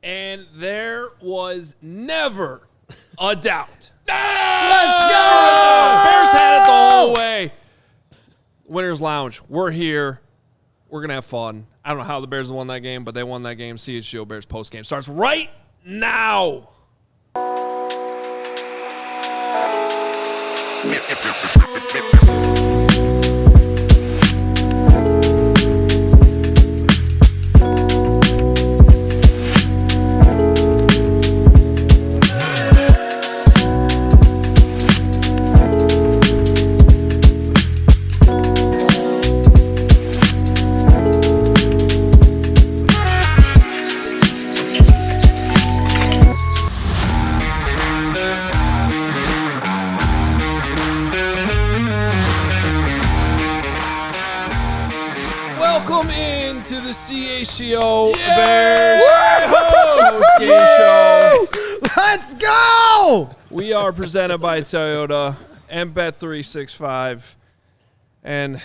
And there was never a doubt. Let's go! Bears had it the whole way. Winners Lounge, we're here. We're going to have fun. I don't know how the Bears won that game, but they won that game. CHGO Bears Postgame starts right now. Welcome into the CHGO Bears Postgame Show. Let's go! We are presented by Toyota and Bet365. And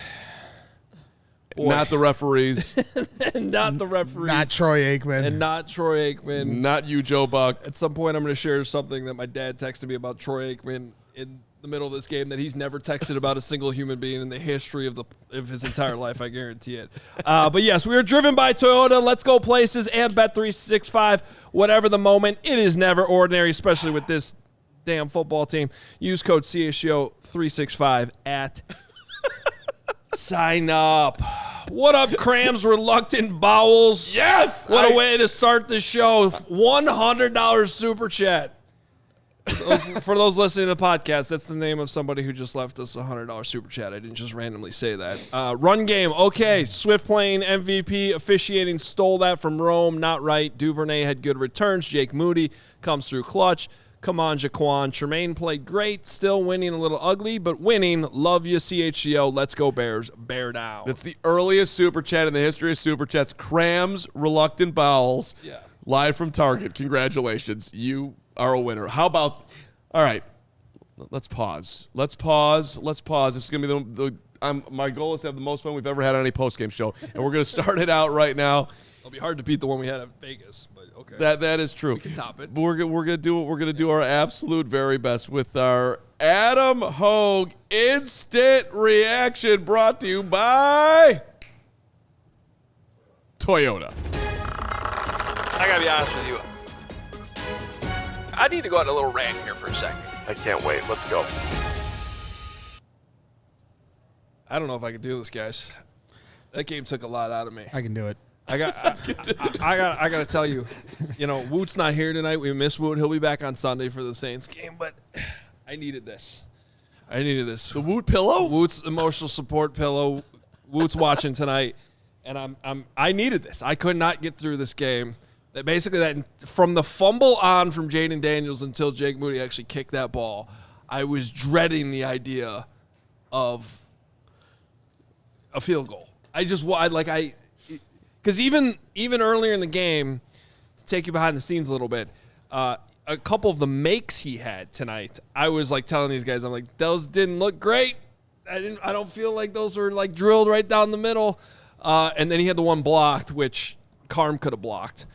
boy, not the referees. not the referees. Not Troy Aikman. And not Troy Aikman. Not you, Joe Buck. At some point, I'm going to share something that my dad texted me about Troy Aikman in the middle of this game that he's never texted about a single human being in the history of his entire life. I guarantee it. But yes, we are driven by Toyota. Let's go places and Bet365. Whatever the moment, it is never ordinary, especially with this damn football team. Use code CHGO365 at sign up. What up, Cram's Reluctant Bowels? Yes! What a way to start the show. $100 super chat. For those listening to the podcast, that's the name of somebody who just left us a $100 super chat. I didn't just randomly say that. Run game, okay. Swift playing MVP. Officiating stole that from Rome. Not right. Duvernay had good returns. Jake Moody comes through clutch. Come on, Jaquan. Tremaine played great. Still winning a little ugly, but winning. Love you, CHGO. Let's go Bears. Bear down. That's the earliest super chat in the history of super chats. Cram's Reluctant Bowels. Yeah. Live from Target. Congratulations. You are a winner. How about, all right, let's pause. Let's pause. This is going to be my goal is to have the most fun we've ever had on any postgame show, and we're going to start it out right now. It'll be hard to beat the one we had at Vegas, but okay. That is true. We can top it. But we're gonna do our absolute very best with our Adam Hoge instant reaction, brought to you by Toyota. I gotta be honest with you. I need to go on a little rant here for a second. I can't wait. Let's go. I don't know if I can do this, guys. That game took a lot out of me. I can do it. I got to tell you, Woot's not here tonight. We miss Woot. He'll be back on Sunday for the Saints game, but I needed this. The Woot pillow? Woot's emotional support pillow. Woot's watching tonight, and I needed this. I could not get through this game. That from the fumble on from Jaden Daniels until Jake Moody actually kicked that ball, I was dreading the idea of a field goal. Because even earlier in the game, to take you behind the scenes a little bit, a couple of the makes he had tonight, I was like telling these guys, I'm like, those didn't look great. I don't feel like those were like drilled right down the middle. And then he had the one blocked, which Carman could have blocked.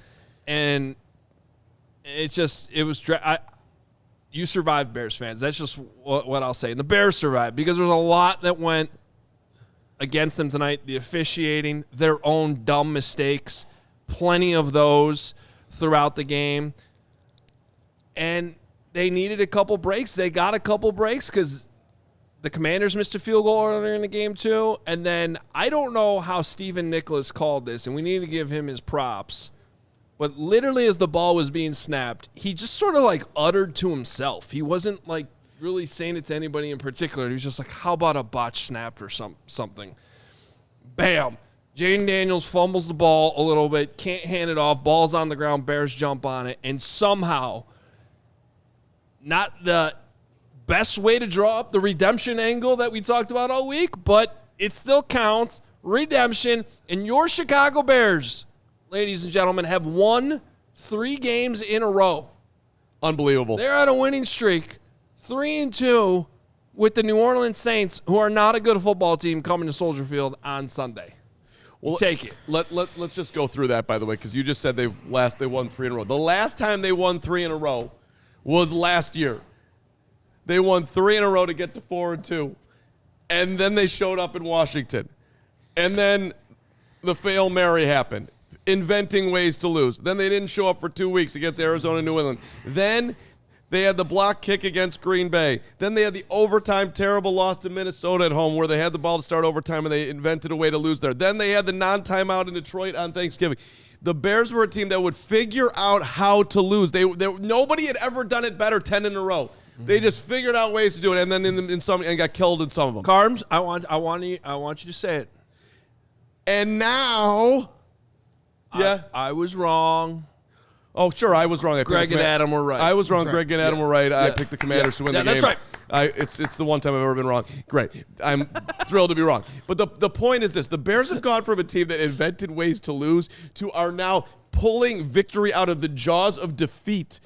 And you survived, Bears fans. That's just what I'll say. And the Bears survived because there's a lot that went against them tonight. The officiating, their own dumb mistakes, plenty of those throughout the game. And they needed a couple breaks. They got a couple breaks because the Commanders missed a field goal earlier in the game too. And then I don't know how Stephen Nicholas called this, and we need to give him his props. But literally as the ball was being snapped, he just sort of like uttered to himself. He wasn't like really saying it to anybody in particular. He was just like, how about a botch snap or something? Bam. Jaden Daniels fumbles the ball a little bit, can't hand it off. Ball's on the ground. Bears jump on it. And somehow, not the best way to draw up the redemption angle that we talked about all week, but it still counts. Redemption. And your Chicago Bears, ladies and gentlemen, have won 3 games in a row. Unbelievable. They're on a winning streak, 3-2, with the New Orleans Saints, who are not a good football team, coming to Soldier Field on Sunday. Well, take it. Let's just go through that, by the way, because you just said they won 3 in a row. The last time they won 3 in a row was last year. They won 3 in a row to get to 4-2, and then they showed up in Washington, and then the Hail Mary happened, inventing ways to lose. Then they didn't show up for 2 weeks against Arizona and New England. Then they had the block kick against Green Bay. Then they had the overtime terrible loss to Minnesota at home where they had the ball to start overtime and they invented a way to lose there. Then they had the non-timeout in Detroit on Thanksgiving. The Bears were a team that would figure out how to lose. Nobody had ever done it better 10 in a row. They just figured out ways to do it, and then in some and got killed in some of them. Carms, I want you to say it. And now, I was wrong. Oh, sure, I was wrong. Greg and Adam were right. I was wrong. Greg and Adam were right. I picked the Commanders to win the game. That's right. It's the one time I've ever been wrong. Great. I'm thrilled to be wrong. But the point is this. The Bears have gone from a team that invented ways to lose to are now pulling victory out of the jaws of defeat.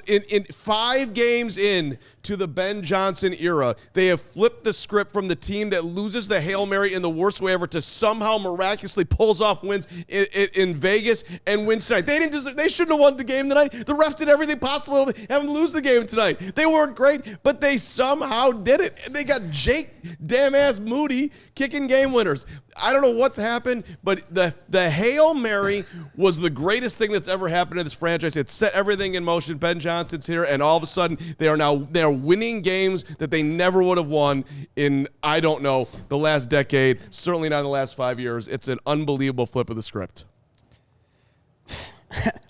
In 5 games in to the Ben Johnson era, they have flipped the script from the team that loses the Hail Mary in the worst way ever to somehow miraculously pulls off wins in Vegas and wins tonight. They shouldn't have won the game tonight. The refs did everything possible to have them lose the game tonight. They weren't great, but they somehow did it. And they got Jake damn-ass Moody kicking game winners. I don't know what's happened, but the Hail Mary was the greatest thing that's ever happened to this franchise. It set everything in motion. Ben Johnson's here, and all of a sudden they are winning games that they never would have won in, I don't know, the last decade, certainly not in the last 5 years. It's an unbelievable flip of the script.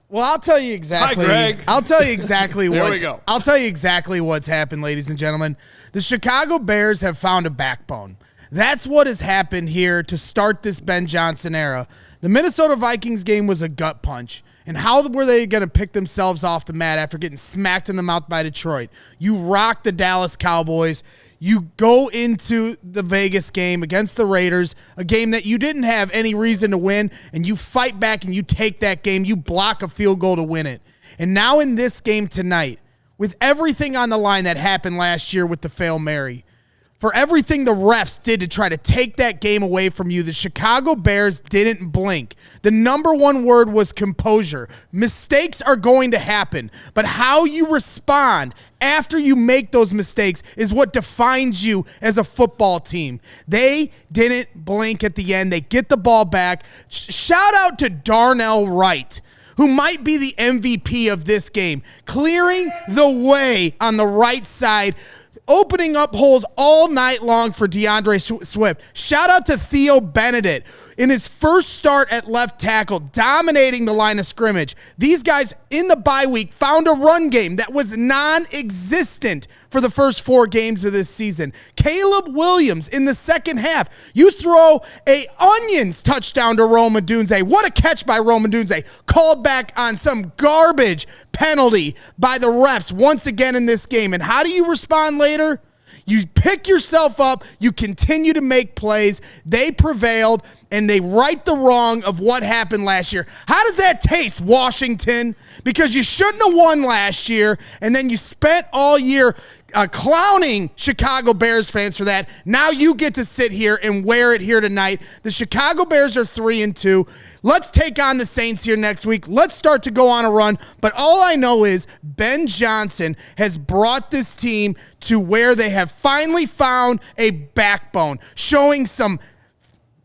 Well, I'll tell you exactly. Hi, Greg. I'll tell you exactly There we go. I'll tell you exactly what's happened, ladies and gentlemen. The Chicago Bears have found a backbone. That's what has happened here to start this Ben Johnson era. The Minnesota Vikings game was a gut punch. And how were they going to pick themselves off the mat after getting smacked in the mouth by Detroit? You rock the Dallas Cowboys. You go into the Vegas game against the Raiders, a game that you didn't have any reason to win, and you fight back and you take that game. You block a field goal to win it. And now in this game tonight, with everything on the line that happened last year with the Hail Mary, for everything the refs did to try to take that game away from you, the Chicago Bears didn't blink. The number one word was composure. Mistakes are going to happen, but how you respond after you make those mistakes is what defines you as a football team. They didn't blink at the end. They get the ball back. Shout out to Darnell Wright, who might be the MVP of this game, clearing the way on the right side, opening up holes all night long for DeAndre Swift. Shout out to Theo Benedict in his first start at left tackle, dominating the line of scrimmage. These guys in the bye week found a run game that was non-existent for the first 4 games of this season. Caleb Williams in the second half. You throw a onions touchdown to Rome Odunze. What a catch by Rome Odunze. Called back on some garbage penalty by the refs once again in this game. And how do you respond later? You pick yourself up, you continue to make plays, they prevailed, and they right the wrong of what happened last year. How does that taste, Washington? Because you shouldn't have won last year, and then you spent all year clowning Chicago Bears fans for that. Now you get to sit here and wear it here tonight. The Chicago Bears are 3-2. Let's take on the Saints here next week. Let's start to go on a run. But all I know is Ben Johnson has brought this team to where they have finally found a backbone, showing some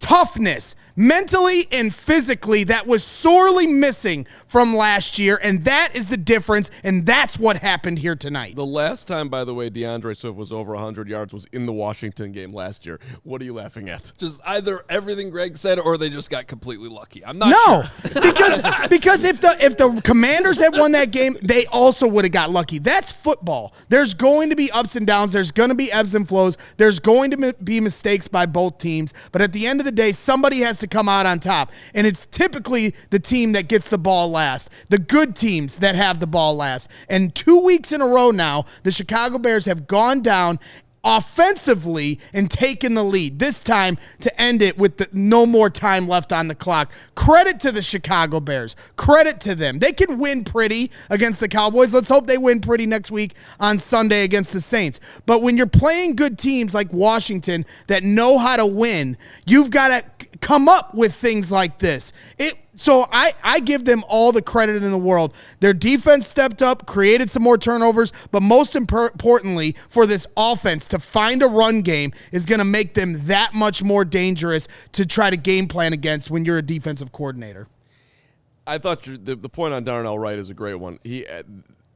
toughness mentally and physically that was sorely missing from last year, and that is the difference, and that's what happened here tonight. The last time, by the way, DeAndre Swift was over 100 yards was in the Washington game last year. What are you laughing at? Just either everything Greg said or they just got completely lucky. I'm not sure. because if the Commanders had won that game, they also would have got lucky. That's football. There's going to be ups and downs. There's going to be ebbs and flows. There's going to be mistakes by both teams, but at the end of the day, somebody has to come out on top, and it's typically the team that gets the ball last, the good teams that have the ball last. And 2 weeks in a row now, the Chicago Bears have gone down offensively and taken the lead, this time to end it with no more time left on the clock. Credit to the Chicago Bears. Credit to them. They can win pretty against the Cowboys. Let's hope they win pretty next week on Sunday against the Saints. But when you're playing good teams like Washington that know how to win, you've got to come up with things like this. So I give them all the credit in the world. Their defense stepped up, created some more turnovers, but most importantly, for this offense to find a run game is going to make them that much more dangerous to try to game plan against when you're a defensive coordinator. I thought the point on Darnell Wright is a great one.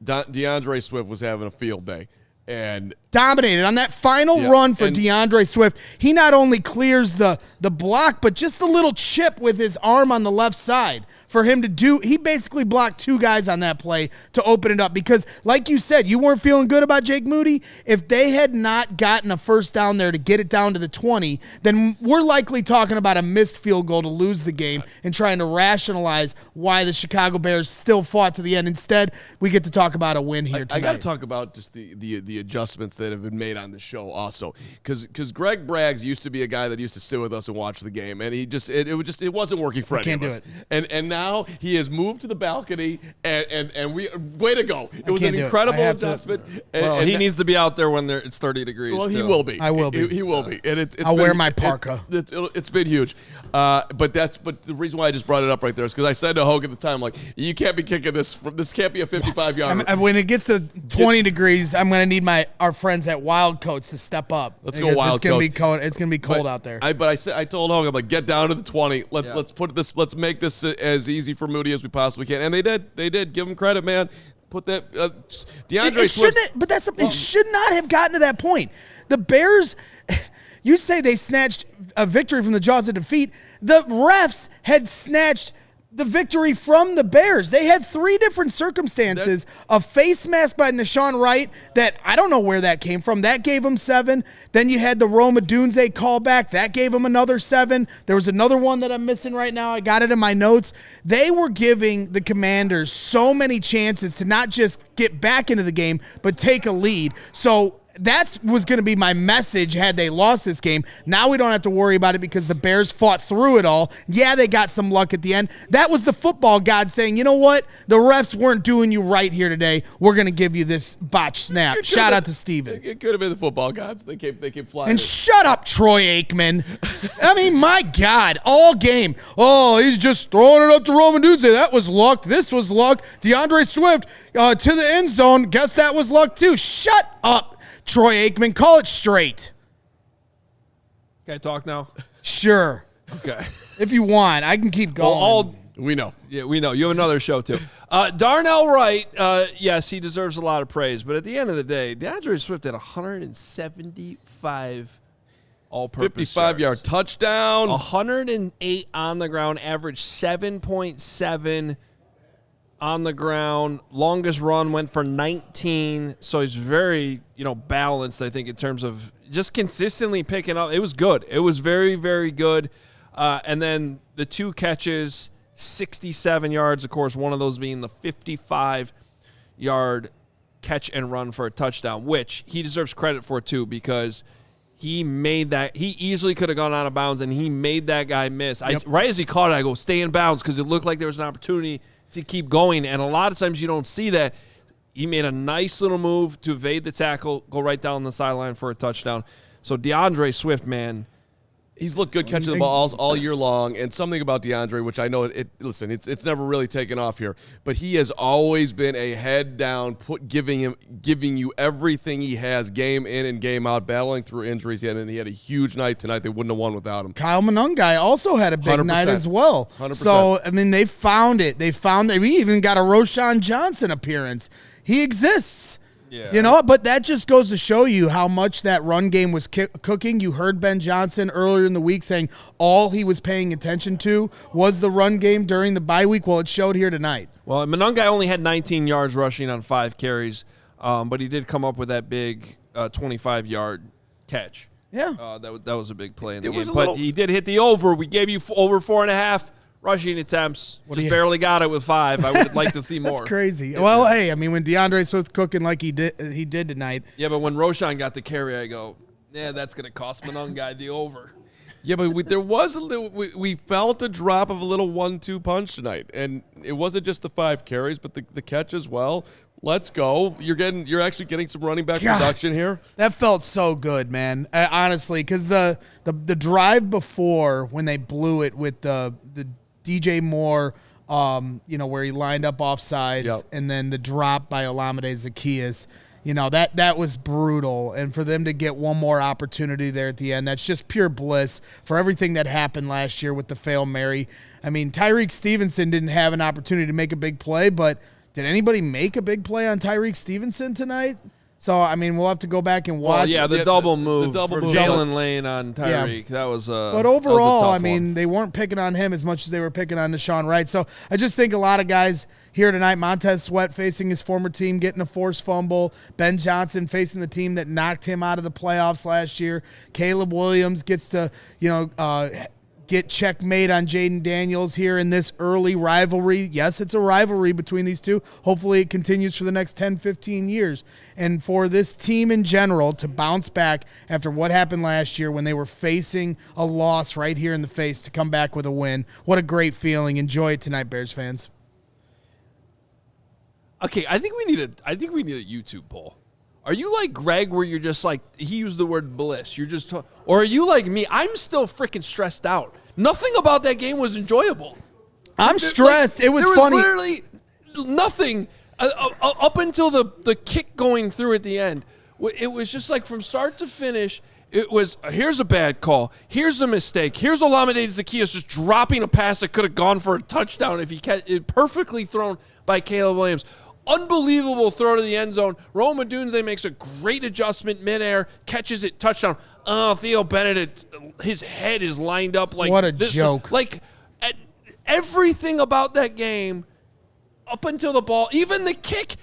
DeAndre Swift was having a field day. And dominated on that final run for DeAndre Swift. He not only clears the block, but just the little chip with his arm on the left side for him to do. He basically blocked 2 guys on that play to open it up because, like you said, you weren't feeling good about Jake Moody. If they had not gotten a first down there to get it down to the 20, then we're likely talking about a missed field goal to lose the game and trying to rationalize why the Chicago Bears still fought to the end. Instead, we get to talk about a win here tonight. I got to talk about just the adjustments that have been made on the show also, because Greg Braggs used to be a guy that used to sit with us and watch the game, and he just it wasn't working for any of us. And now he has moved to the balcony, and we way to go. It was an incredible adjustment. He needs to be out there when it's 30 degrees. Well, too. he will be. I will be. He will be. And I'll wear my parka. It's been huge. But the reason why I just brought it up right there is because I said to Hoge at the time, like, you can't be kicking this. This can't be a 55-yard. When it gets to 20 degrees, I'm going to need our friends at Wild Coats to step up. Let's go Wild Coats. It's going to be cold out there. I told Hoge, I'm like, get down to the 20. Let's make this as easy for Moody as we possibly can. And they did. Give him credit, man. Put that DeAndre Swift. It should not have gotten to that point. The Bears, you say they snatched a victory from the jaws of defeat. The refs had snatched the victory from the Bears. They had 3 different circumstances. A face mask by Nashawn Wright that I don't know where that came from. That gave them 7. Then you had the Roma Dunze callback. That gave them another 7. There was another one that I'm missing right now. I got it in my notes. They were giving the Commanders so many chances to not just get back into the game, but take a lead. So that was going to be my message had they lost this game. Now we don't have to worry about it because the Bears fought through it all. Yeah, they got some luck at the end. That was the football god saying, you know what? The refs weren't doing you right here today. We're going to give you this botch snap. Shout out to Steven. It could have been the football gods. They keep flying. And shut up, Troy Aikman. I mean, my God, all game. Oh, he's just throwing it up to Roman Dunze. That was luck. This was luck. DeAndre Swift to the end zone. Guess that was luck too. Shut up, Troy Aikman. Call it straight. Can I talk now? Sure. Okay. If you want, I can keep going. We know. Yeah, we know. You have another show, too. Darnell Wright, yes, he deserves a lot of praise. But at the end of the day, DeAndre Swift had 175 all-purpose 55-yard touchdown. 108 on the ground, average 7.7 on the ground. Longest run went for 19. So he's very, balanced, I think, in terms of just consistently picking up. It was good. It was very, very good. And then the 2 catches, 67 yards, of course, one of those being the 55-yard catch and run for a touchdown, which he deserves credit for, too, because he made that. He easily could have gone out of bounds, and he made that guy miss. Yep. Right as he caught it, I go, stay in bounds, because it looked like there was an opportunity to keep going, and a lot of times you don't see that. He made a nice little move to evade the tackle, go right down the sideline for a touchdown. So DeAndre Swift, man, he's looked good catching the balls all year long, and something about DeAndre, which I know it's never really taken off here, but he has always been a head down, giving you everything he has, game in and game out, battling through injuries, and he had a huge night tonight. They wouldn't have won without him. Kyle Monungai also had a big 100%. night as well. 100%. So I mean, they found it. We even got a Roshan Johnson appearance. He exists. Yeah. But that just goes to show you how much that run game was cooking. You heard Ben Johnson earlier in the week saying all he was paying attention to was the run game during the bye week. Well, it showed here tonight. Well, Monungai only had 19 yards rushing on 5 carries, but he did come up with that big 25-yard catch. Yeah. That was a big play in the game. But he did hit the over. We gave you over 4.5. rushing attempts. Just barely got it with 5. I would like to see more. That's crazy. Well, hey, I mean, when DeAndre Swift cooking like he did tonight. Yeah, but when Roshan got the carry, I go, yeah, that's going to cost Monungai the over. Yeah, but there was a little. We felt a drop of a little 1-2 punch tonight, and it wasn't just the 5 carries, but the catch as well. Let's go. You're actually getting some running back production here. That felt so good, man. Honestly, because the drive before when they blew it with the DJ Moore, where he lined up offsides, and then the drop by Olamide Zaccheaus. That was brutal. And for them to get one more opportunity there at the end, that's just pure bliss for everything that happened last year with the Fail Mary. I mean, Tyreek Stevenson didn't have an opportunity to make a big play, but did anybody make a big play on Tyreek Stevenson tonight? So, I mean, we'll have to go back and watch. Well, yeah, the double move double for move. Jalen Lane on Tyreek. Yeah. That was But overall, I mean, they weren't picking on him as much as they were picking on Deshaun Wright. So I just think a lot of guys here tonight, Montez Sweat facing his former team, getting a forced fumble. Ben Johnson facing the team that knocked him out of the playoffs last year. Caleb Williams gets to, get checkmate on Jaden Daniels here in this early rivalry. Yes, it's a rivalry between these two. Hopefully it continues for the next 10, 15 years. And for this team in general to bounce back after what happened last year when they were facing a loss right here in the face to come back with a win, what a great feeling. Enjoy it tonight, Bears fans. Okay, I think we need a YouTube poll. Are you like Greg where you're just like, he used the word bliss, or are you like me? I'm still freaking stressed out. Nothing about that game was enjoyable. I'm stressed. It was funny. There was literally nothing up until the kick going through at the end. It was just like from start to finish, it was, here's a bad call. Here's a mistake. Here's Olamide Zaccheaus just dropping a pass that could have gone for a touchdown if he catch it, perfectly thrown by Caleb Williams. Unbelievable throw to the end zone. Rome Odunze makes a great adjustment midair, catches it, touchdown. Oh, Theo Bennett, his head is lined up like what a this, joke. Like everything about that game up until the ball, even the kick,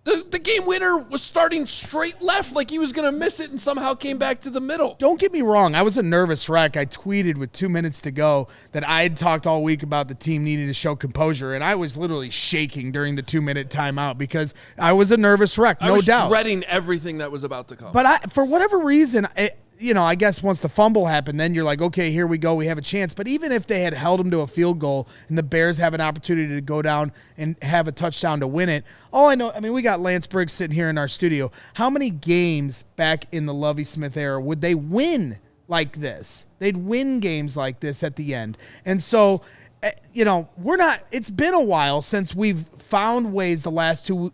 the game winner was starting straight left like he was going to miss it and somehow came back to the middle. Don't get me wrong. I was a nervous wreck. I tweeted with 2 minutes to go that I had talked all week about the team needing to show composure, and I was literally shaking during the 2-minute timeout because I was a nervous wreck, no doubt. I was dreading everything that was about to come. But for whatever reason, I guess once the fumble happened, then you're like, okay, here we go. We have a chance. But even if they had held them to a field goal and the Bears have an opportunity to go down and have a touchdown to win it, all I know, I mean, we got Lance Briggs sitting here in our studio. How many games back in the Lovie Smith era would they win like this? They'd win games like this at the end. And so, it's been a while since we've found ways the last two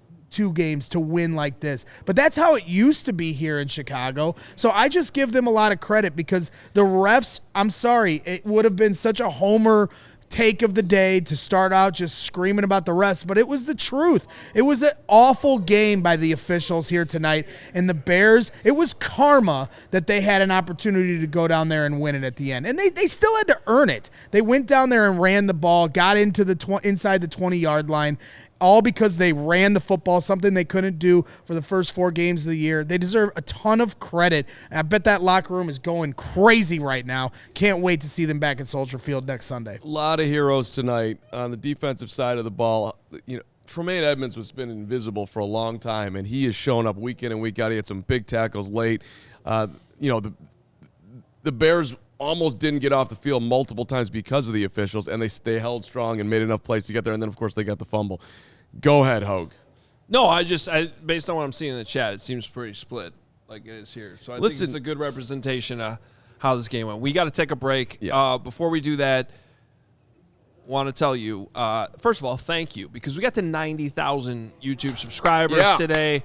games to win like this. But that's how it used to be here in Chicago. So I just give them a lot of credit because the refs, I'm sorry, it would have been such a homer take of the day to start out just screaming about the refs, but it was the truth. It was an awful game by the officials here tonight. And the Bears, it was karma that they had an opportunity to go down there and win it at the end. And they still had to earn it. They went down there and ran the ball, got into the inside the 20-yard line, all because they ran the football, something they couldn't do for the first 4 games of the year. They deserve a ton of credit. And I bet that locker room is going crazy right now. Can't wait to see them back at Soldier Field next Sunday. A lot of heroes tonight on the defensive side of the ball. Tremaine Edmonds has been invisible for a long time, and he has shown up week in and week out. He had some big tackles late. The Bears almost didn't get off the field multiple times because of the officials, and they held strong and made enough plays to get there, and then, of course, they got the fumble. Go ahead, Hoge. No, based on what I'm seeing in the chat, it seems pretty split like it is here. So I think it's a good representation of how this game went. We got to take a break. Yeah. Before we do that, want to tell you, first of all, thank you, because we got to 90,000 YouTube subscribers today,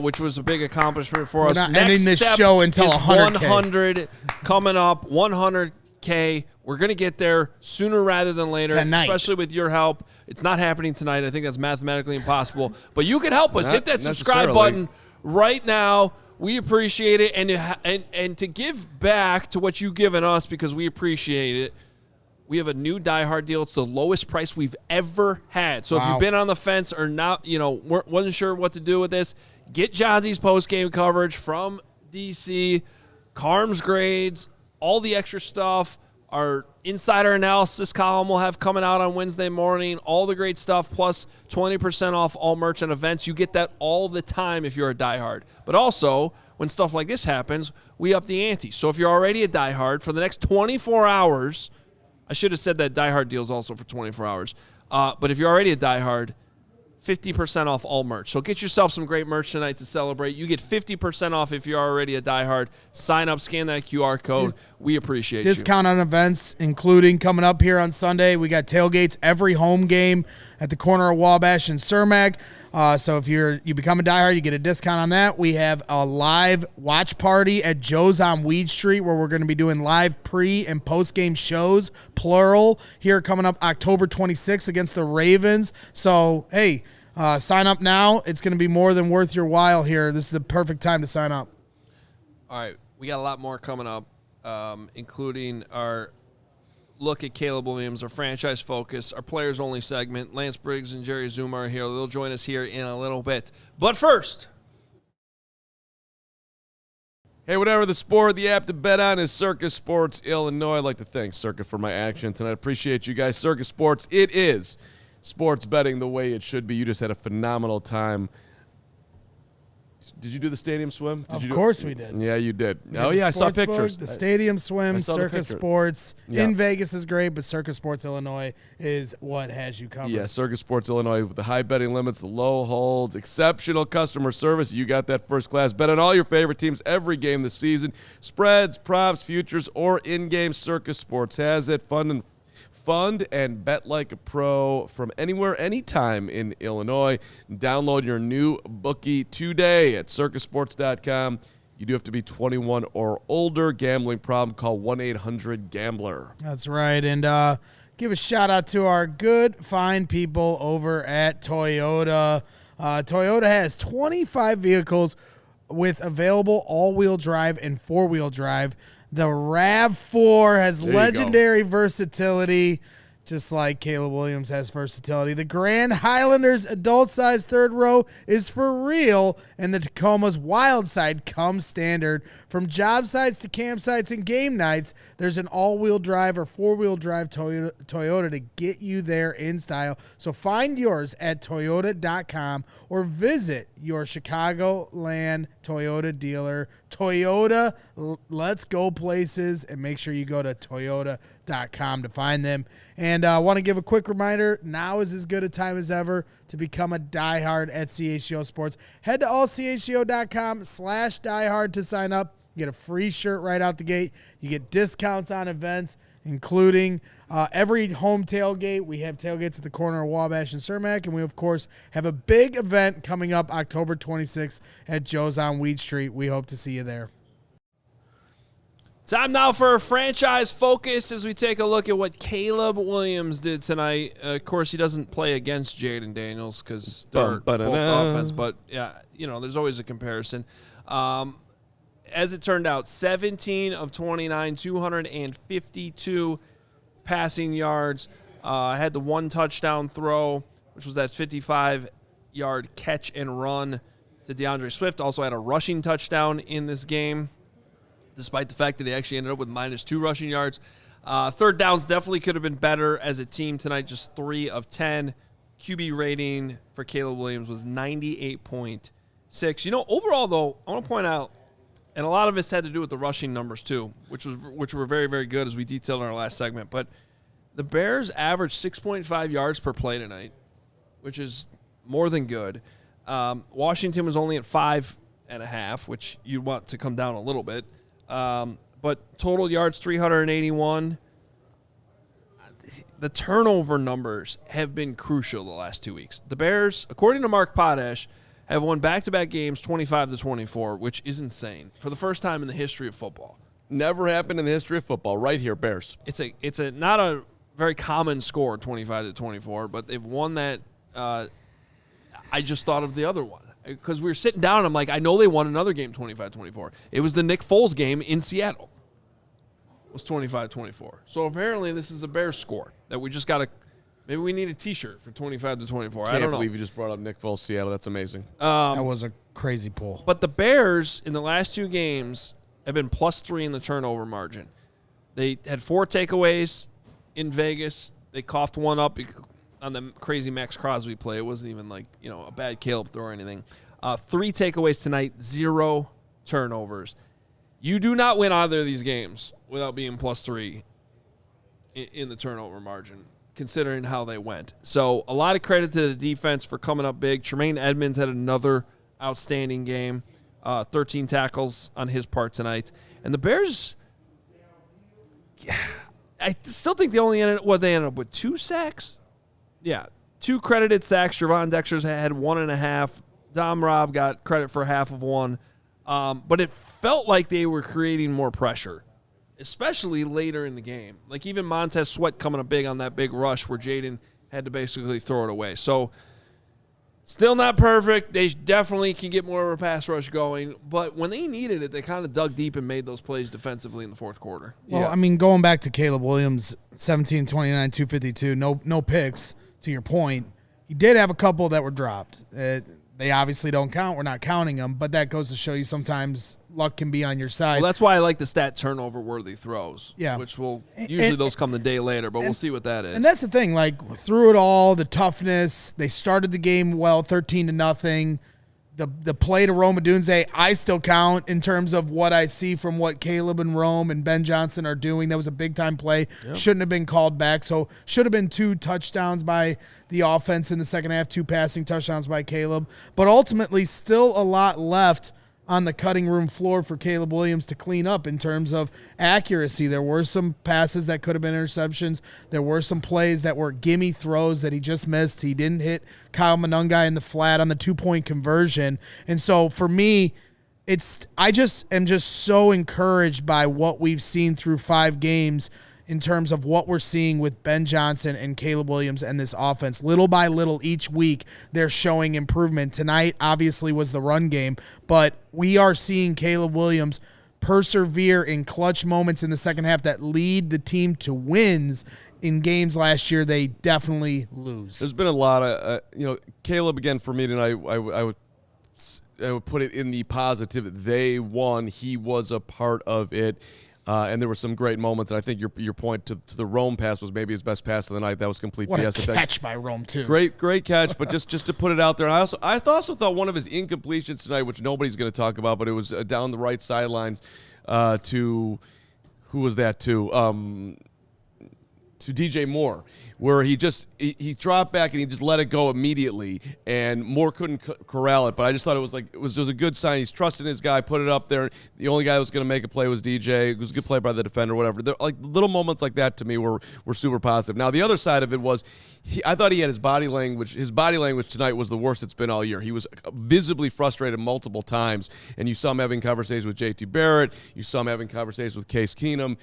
which was a big accomplishment for us. We're not ending this show until 100K. 100 coming up, 100K. We're going to get there sooner rather than later, especially with your help. It's not happening tonight. I think that's mathematically impossible. But you can help us. Not hit that subscribe button right now. We appreciate it. And to give back to what you've given us, because we appreciate it, we have a new Die Hard deal. It's the lowest price we've ever had. So if you've been on the fence or not, wasn't sure what to do with this, get Johnsy's post-game coverage from D.C., Carm's grades, all the extra stuff, Our insider analysis column will have coming out on Wednesday morning. All the great stuff, plus 20% off all merch and events. You get that all the time if you're a diehard. But also, when stuff like this happens, we up the ante. So if you're already a diehard, for the next 24 hours, I should have said that diehard deal's also for 24 hours. But if you're already a diehard, 50% off all merch. So get yourself some great merch tonight to celebrate. You get 50% off if you're already a diehard. Sign up, scan that QR code. We appreciate you. Discount on events, including coming up here on Sunday. We got tailgates every home game at the corner of Wabash and Cermak. So if you become a diehard, you get a discount on that. We have a live watch party at Joe's on Weed Street where we're going to be doing live pre- and post-game shows, plural, here coming up October 26th against the Ravens. So, hey, sign up now. It's going to be more than worth your while here. This is the perfect time to sign up. All right, we got a lot more coming up, including our look at Caleb Williams, our franchise focus, our players-only segment. Lance Briggs and Jerry Azumah are here. They'll join us here in a little bit. But first, Hey, whatever the sport, the app to bet on is Circus Sports Illinois. I'd like to thank Circa for my action tonight. I appreciate you guys. Circus Sports, it is sports betting the way it should be. You just had a phenomenal time. Did you do the stadium swim? Of course we did. Yeah, you did. Oh, yeah, I saw pictures. The stadium swim, saw the Circus picture. Sports. Yeah. In Vegas is great, but Circus Sports Illinois is what has you covered. Yeah, Circus Sports Illinois with the high betting limits, the low holds, exceptional customer service. You got that first class. Bet on all your favorite teams every game this season. Spreads, props, futures, or in-game. Circus Sports has it. Fund and bet like a pro from anywhere, anytime in Illinois. Download your new bookie today at circusports.com. You do have to be 21 or older. Gambling problem, call 1-800-GAMBLER. That's right. And give a shout out to our good, fine people over at Toyota. Toyota has 25 vehicles with available all-wheel drive and four-wheel drive. The RAV4 has legendary versatility, just like Caleb Williams has versatility. The Grand Highlander's adult-sized third row is for real, and the Tacoma's wild side comes standard. From job sites to campsites and game nights, there's an all-wheel drive or four-wheel drive Toyota to get you there in style. So find yours at Toyota.com or visit your Chicagoland Toyota dealer. Toyota, let's go places, and make sure you go to Toyota.com to find them. And I want to give a quick reminder, now is as good a time as ever to become a diehard at CHGO Sports. Head to allchgo.com/diehard to sign up. You get a free shirt right out the gate. You get discounts on events, including every home tailgate. We have tailgates at the corner of Wabash and Cermak, and we, of course, have a big event coming up October 26th at Joe's on Weed Street. We hope to see you there. time now for a franchise focus as we take a look at what Caleb Williams did tonight. Of course, he doesn't play against Jaden Daniels because they're both offense, but yeah, you know, there's always a comparison. As it turned out, 17 of 29, 252 passing yards. Had the one touchdown throw, which was that 55-yard catch and run to DeAndre Swift. Also had a rushing touchdown in this game, despite the fact that he actually ended up with -2 rushing yards. Third downs definitely could have been better as a team tonight, just 3 of 10. QB rating for Caleb Williams was 98.6. You know, overall, though, I want to point out, and a lot of this had to do with the rushing numbers, too, which were very, very good, as we detailed in our last segment. But the Bears averaged 6.5 yards per play tonight, which is more than good. Washington was only at 5.5, which you want to come down a little bit. But total yards, 381. The turnover numbers have been crucial the last 2 weeks. The Bears, according to Mark Potash, have won back-to-back games 25-24, which is insane for the first time in the history of football. Never happened in the history of football. Right here, Bears. It's a not a very common score, 25-24, but they've won that. I just thought of the other one because we were sitting down and I'm like, I know they won another game 25-24. It was the Nick Foles game in Seattle. It was 25-24. So apparently this is a Bears score that we just got to. Maybe we need a T-shirt for 25-24. I don't know. Can't believe you just brought up Nick Foles, Seattle. That's amazing. That was a crazy pull. But the Bears in the last 2 games have been +3 in the turnover margin. They had 4 takeaways in Vegas. They coughed one up on the crazy Max Crosby play. It wasn't even like, a bad Caleb throw or anything. 3 takeaways tonight, 0 turnovers. You do not win either of these games without being +3 in the turnover margin, considering how they went. So a lot of credit to the defense for coming up big. Tremaine Edmonds had another outstanding game, 13 tackles on his part tonight. And the Bears, I still think they ended up with 2 sacks. Yeah, 2 credited sacks. Javon Dexter's had 1.5. Dom Robb got credit for half of 1. But it felt like they were creating more pressure, especially later in the game. Like even Montez Sweat coming up big on that big rush where Jaden had to basically throw it away. So still not perfect. They definitely can get more of a pass rush going. But when they needed it, they kind of dug deep and made those plays defensively in the fourth quarter. Well, I mean, going back to Caleb Williams, 17, 29, 252, no picks, to your point. He did have a couple that were dropped. They obviously don't count. We're not counting them, but that goes to show you sometimes luck can be on your side. Well, that's why I like the stat turnover-worthy throws. Yeah. Which will usually those come the day later, but we'll see what that is. And that's the thing. Like through it all, the toughness. They started the game well, 13-0. The play to Rome Odunze, I still count in terms of what I see from what Caleb and Rome and Ben Johnson are doing. That was a big-time play. Yep. Shouldn't have been called back. So should have been 2 touchdowns by the offense in the second half, 2 passing touchdowns by Caleb. But ultimately, still a lot left on the cutting room floor for Caleb Williams to clean up in terms of accuracy. There were some passes that could have been interceptions. There were some plays that were gimme throws that he just missed. He didn't hit Kyle Monungai in the flat on the 2-point conversion. And so for me, I just am so encouraged by what we've seen through 5 games in terms of what we're seeing with Ben Johnson and Caleb Williams and this offense. Little by little each week, they're showing improvement. Tonight, obviously, was the run game, but we are seeing Caleb Williams persevere in clutch moments in the second half that lead the team to wins in games last year they definitely lose. There's been a lot of, Caleb, again, for me tonight, I would put it in the positive. They won. He was a part of it. And there were some great moments. And I think your point to the Rome pass was maybe his best pass of the night. That was complete what BS. What a catch by Rome, too. Great catch, but just to put it out there. And I also thought one of his incompletions tonight, which nobody's going to talk about, but it was down the right sidelines to – who was that to? To DJ Moore, where he dropped back and he just let it go immediately, and Moore couldn't corral it. But I just thought it was a good sign. He's trusting his guy, put it up there. The only guy who was going to make a play was DJ. It was a good play by the defender, whatever. Like little moments like that to me were super positive. Now the other side of it was, I thought he had his body language. His body language tonight was the worst it's been all year. He was visibly frustrated multiple times, and you saw him having conversations with JT Barrett. You saw him having conversations with Case Keenum.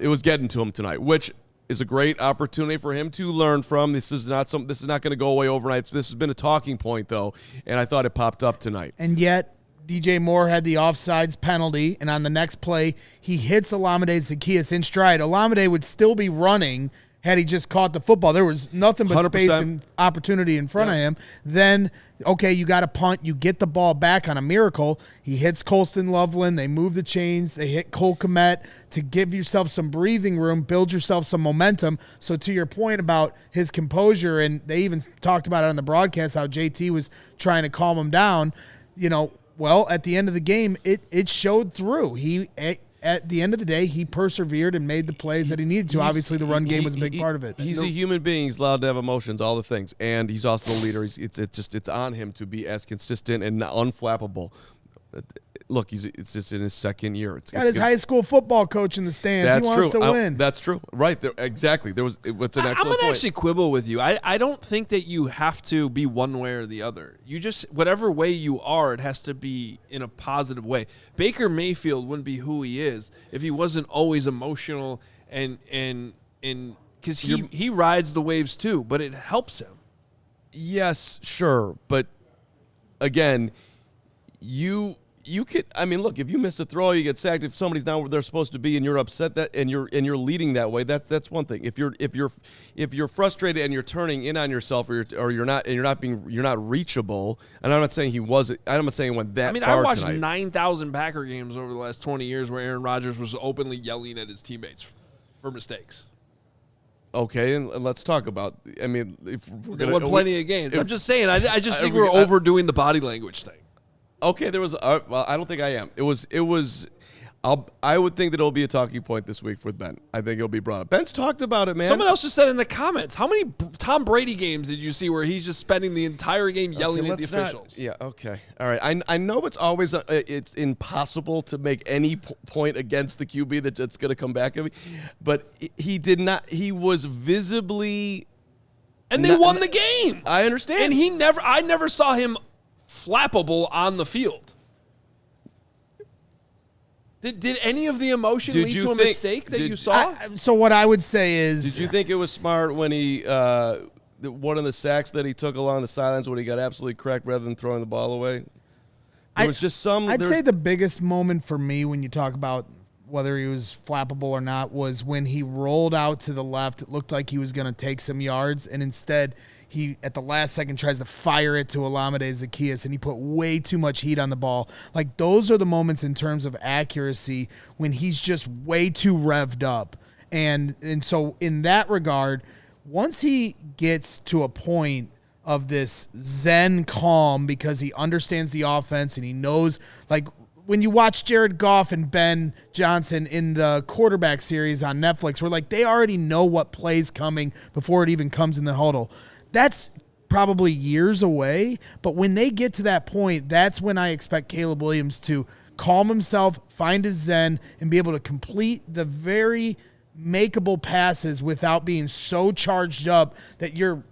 It was getting to him tonight, which is a great opportunity for him to learn from. This is not going to go away overnight. This has been a talking point, though, and I thought it popped up tonight. And yet, DJ Moore had the offsides penalty, and on the next play, he hits Olamide Zaccheaus in stride. Olamide would still be running had he just caught the football. There was nothing but 100%. Space and opportunity in front of him. Then, okay, you got to punt. You get the ball back on a miracle. He hits Colston Loveland. They move the chains. They hit Cole Kmet to give yourself some breathing room, build yourself some momentum. So to your point about his composure, and they even talked about it on the broadcast, how JT was trying to calm him down, well, at the end of the game, it showed through. At the end of the day, he persevered and made the plays that he needed to. Obviously, the run game was a big part of it. He's a human being. He's allowed to have emotions, all the things. And he's also the leader. It's on him to be as consistent and unflappable. Look, it's just in his second year. Got his high school football coach in the stands. That's he wants true. to win. That's true. Right. Exactly. It's an excellent I'm going to point. actually quibble with you. I don't think that you have to be one way or the other. You just, whatever way you are, it has to be in a positive way. Baker Mayfield wouldn't be who he is if he wasn't always emotional and because he rides the waves too, but it helps him. Yes, sure. But again, you could. I mean, look, if you miss a throw, you get sacked. If somebody's not where they're supposed to be, and you're upset that, and you're leading that way, that's one thing. If you're frustrated and you're turning in on yourself, or you're not reachable. And I'm not saying he wasn't. I'm not saying he went that far tonight. I watched 9,000 Packer games over the last 20 years where Aaron Rodgers was openly yelling at his teammates for mistakes. Okay, and let's talk about. I mean, if we're They gonna won plenty of games. I'm just saying. I just think we're overdoing the body language thing. Okay, there was. Well, I don't think I am. It was. I would think that it'll be a talking point this week with Ben. I think it'll be brought up. Ben's talked about it, man. Someone else just said in the comments, how many Tom Brady games did you see where he's just spending the entire game yelling at the officials? Yeah. Okay. All right. I know it's always it's impossible to make any point against the QB that's going to come back at me, but he did not. He was visibly. And they won the game. I understand. And I never saw him flappable on the field. Did any of the emotion lead to a mistake that you saw? So what I would say is... Did you think it was smart when he, one of the sacks that he took along the sidelines when he got absolutely cracked rather than throwing the ball away? I'd say the biggest moment for me when you talk about whether he was flappable or not was when he rolled out to the left. It looked like he was going to take some yards, and instead he, at the last second, tries to fire it to Olamide Zaccheaus, and he put way too much heat on the ball. Like, those are the moments in terms of accuracy when he's just way too revved up. And so in that regard, once he gets to a point of this zen calm because he understands the offense and he knows, like, when you watch Jared Goff and Ben Johnson in the quarterback series on Netflix, where like they already know what play's coming before it even comes in the huddle. That's probably years away, but when they get to that point, that's when I expect Caleb Williams to calm himself, find his zen, and be able to complete the very makeable passes without being so charged up that you're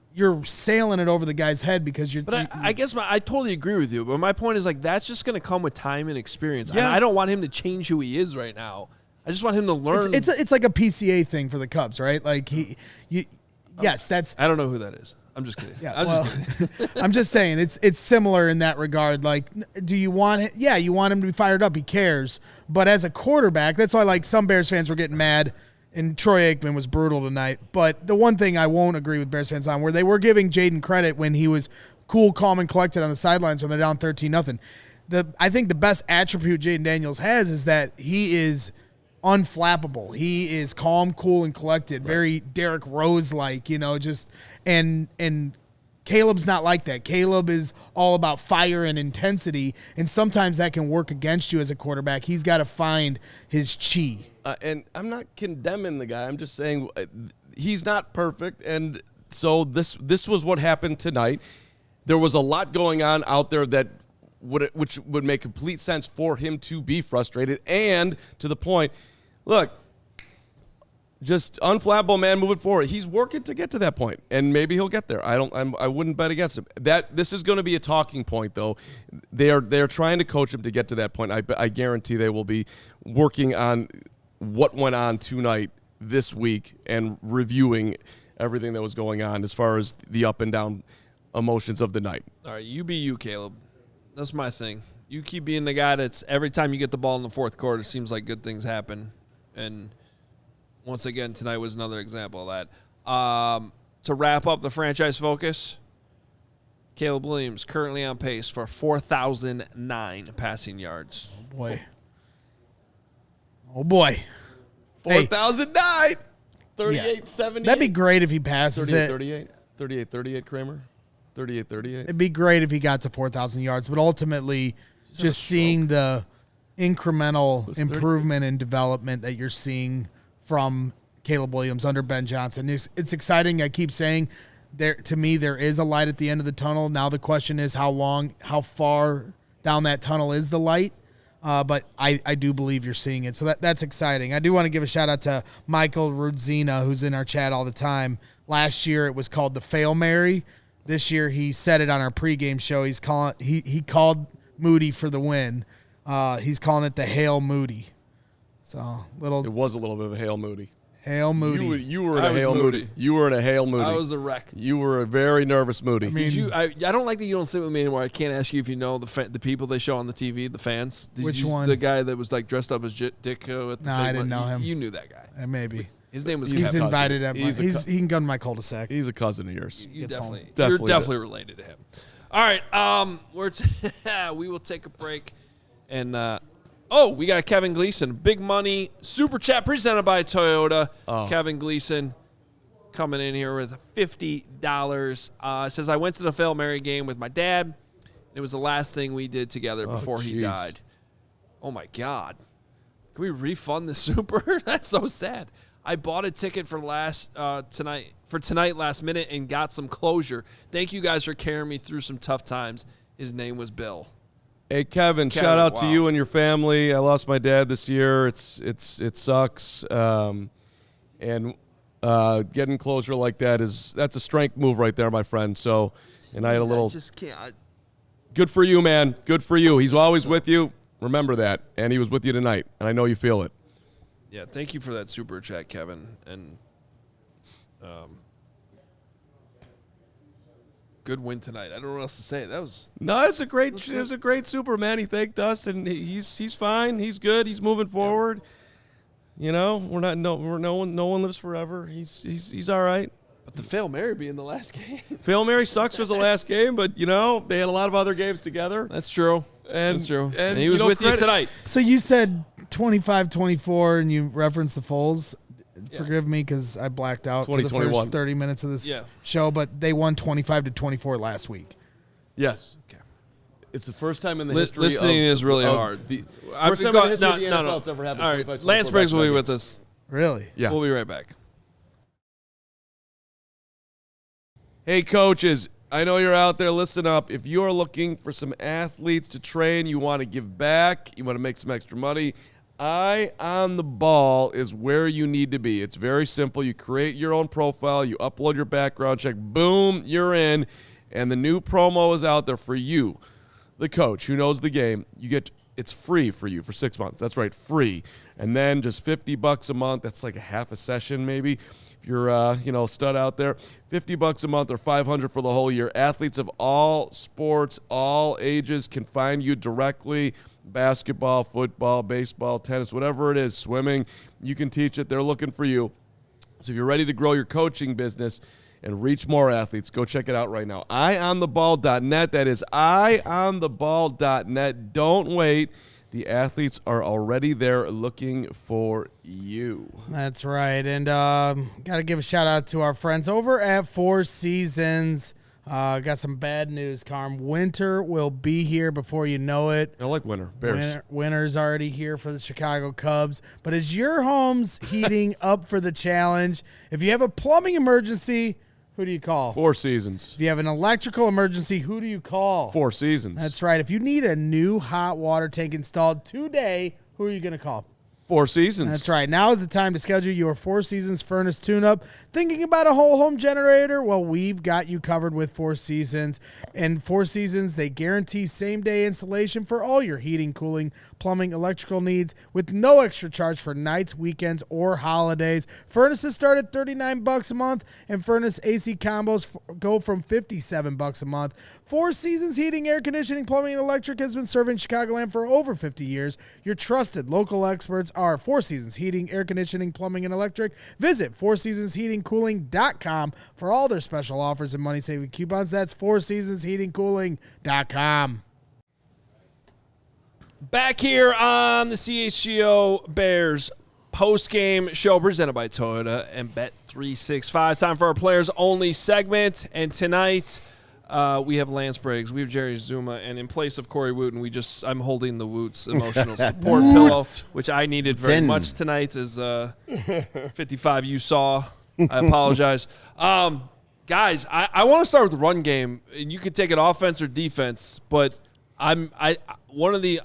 sailing it over the guy's head because you're. But I guess I totally agree with you. But my point is, like, that's just going to come with time and experience. Yeah. I don't want him to change who he is right now. I just want him to learn. It's like a PCA thing for the Cubs, right? Like yes, that's. I don't know who that is. I'm just kidding. Yeah, I'm just saying it's similar in that regard. Like, do you want it? Yeah, you want him to be fired up. He cares. But as a quarterback, that's why like some Bears fans were getting mad. And Troy Aikman was brutal tonight. But the one thing I won't agree with Bears fans on, where they were giving Jaden credit when he was cool, calm, and collected on the sidelines when they're down 13-0. I think the best attribute Jaden Daniels has is that he is unflappable. He is calm, cool, and collected. Right. Very Derrick Rose-like, and Caleb's not like that. Caleb is all about fire and intensity, and sometimes that can work against you as a quarterback. He's got to find his chi. And I'm not condemning the guy. I'm just saying he's not perfect. And so this was what happened tonight. There was a lot going on out there which would make complete sense for him to be frustrated. And to the point, look, just unflappable man moving forward. He's working to get to that point, and maybe he'll get there. I wouldn't bet against him. This is going to be a talking point, though. They're trying to coach him to get to that point. I guarantee they will be working on what went on tonight this week and reviewing everything that was going on as far as the up and down emotions of the night. All right, you be you, Caleb. That's my thing. You keep being the guy that's every time you get the ball in the fourth quarter, it seems like good things happen. And once again, tonight was another example of that. To wrap up the franchise focus, Caleb Williams currently on pace for 4,009 passing yards. Oh, boy. Oh, boy. 4,009. 38-78. That'd be great if he passes 38-38. 38-38, Kramer. 38-38. It'd be great if he got to 4,000 yards, but ultimately just seeing the incremental improvement and development that you're seeing from Caleb Williams under Ben Johnson. It's exciting. I keep saying to me there is a light at the end of the tunnel. Now the question is how far down that tunnel is the light. But I do believe you're seeing it. So that's exciting. I do want to give a shout out to Michael Rudzina, who's in our chat all the time. Last year it was called the Fail Mary. This year he said it on our pregame show. He called Moody for the win. He's calling it the Hail Moody. So it was a little bit of a Hail Moody. Hail Moody. You were in I a was Hail Moody. Moody. You were in a Hail Moody. I was a wreck. You were a very nervous Moody. I mean, I don't like that you don't sit with me anymore. I can't ask you if you know the people they show on the TV, the fans. Which one? The guy that was like dressed up as Dicko at the No, I didn't know him. You knew that guy. Maybe. His name was He's Kevin. invited at He's he can gun my cul-de-sac. He's a cousin of yours. You Gets home. you're Definitely definitely related to him. All right, we will take a break, and we got Kevin Gleason, big money super chat presented by Toyota. Kevin Gleason coming in here with $50. Says I went to the Hail Mary game with my dad. It was the last thing we did together before he died. Oh my God! Can we refund the super? That's so sad. I bought a ticket for tonight last minute and got some closure. Thank you guys for carrying me through some tough times. His name was Bill. Hey Kevin, shout out to you and your family. I lost my dad this year. It sucks. And getting closure like that's a strength move right there, my friend. So, and I had a little. I just can't. Good for you, man. Good for you. He's always with you. Remember that. And he was with you tonight. And I know you feel it. Yeah, thank you for that super chat, Kevin. And good win tonight. I don't know what else to say. It was a great super, man. He thanked us, and he's fine. He's good. He's moving forward. You know, no one lives forever. He's all right. But the Hail Mary being the last game. Hail Mary sucks was the last game, but they had a lot of other games together. That's true. And he was with you tonight. So you said 25-24, and you referenced the Foles. Forgive me because I blacked out for the first 30 minutes of this show, but they won 25-24 last week. Yes. Okay. It's the first time in the history of... Listening is really hard. First time in the history of the NFL it's ever happened. All right, Lance Briggs will be with us. Really? Yeah. We'll be right back. Hey, coaches. I know you're out there. Listen up. If you're looking for some athletes to train, you want to give back, you want to make some extra money, Eye on the Ball is where you need to be. It's very simple. You create your own profile. You upload your background check. Boom, you're in. And the new promo is out there for you, the coach who knows the game. It's free for you for 6 months. That's right, free. And then just $50 a month. That's like a half a session maybe. If you're stud out there, $50 a month or $500 for the whole year. Athletes of all sports, all ages can find you directly. Basketball, football, baseball, tennis, whatever it is, swimming, you can teach it. They're looking for you. So if you're ready to grow your coaching business and reach more athletes, go check it out right now. EyeOnTheBall.net. That is EyeOnTheBall.net. Don't wait. The athletes are already there looking for you. That's right. And got to give a shout out to our friends over at Four Seasons. Got some bad news, Carm. Winter will be here before you know it. I like winter. Bears. Winter's already here for the Chicago Cubs. But is your home's heating up for the challenge? If you have a plumbing emergency, who do you call? Four Seasons. If you have an electrical emergency, who do you call? Four Seasons. That's right. If you need a new hot water tank installed today, who are you going to call? Four Seasons. That's right. Now is the time to schedule your Four Seasons furnace tune-up. Thinking about a whole home generator? Well, we've got you covered with Four Seasons. And Four Seasons, they guarantee same-day installation for all your heating, cooling, plumbing, electrical needs with no extra charge for nights, weekends, or holidays. Furnaces start at $39 a month, and furnace AC combos go from $57 a month. Four Seasons Heating, Air Conditioning, Plumbing, and Electric has been serving Chicagoland for over 50 years. Your trusted local experts are Four Seasons Heating, Air Conditioning, Plumbing, and Electric. Visit FourSeasonsHeatingCooling.com for all their special offers and money-saving coupons. That's FourSeasonsHeatingCooling.com. Back here on the CHGO Bears Postgame show presented by Toyota and Bet365. Time for our players-only segment. And tonight... we have Lance Briggs, we have Jerry Azumah, and in place of Corey Wooten, I'm holding the Woots emotional support pillow, which I needed very much tonight, as 55 you saw. I apologize. Guys, I want to start with the run game, and you can take it offense or defense, but one of the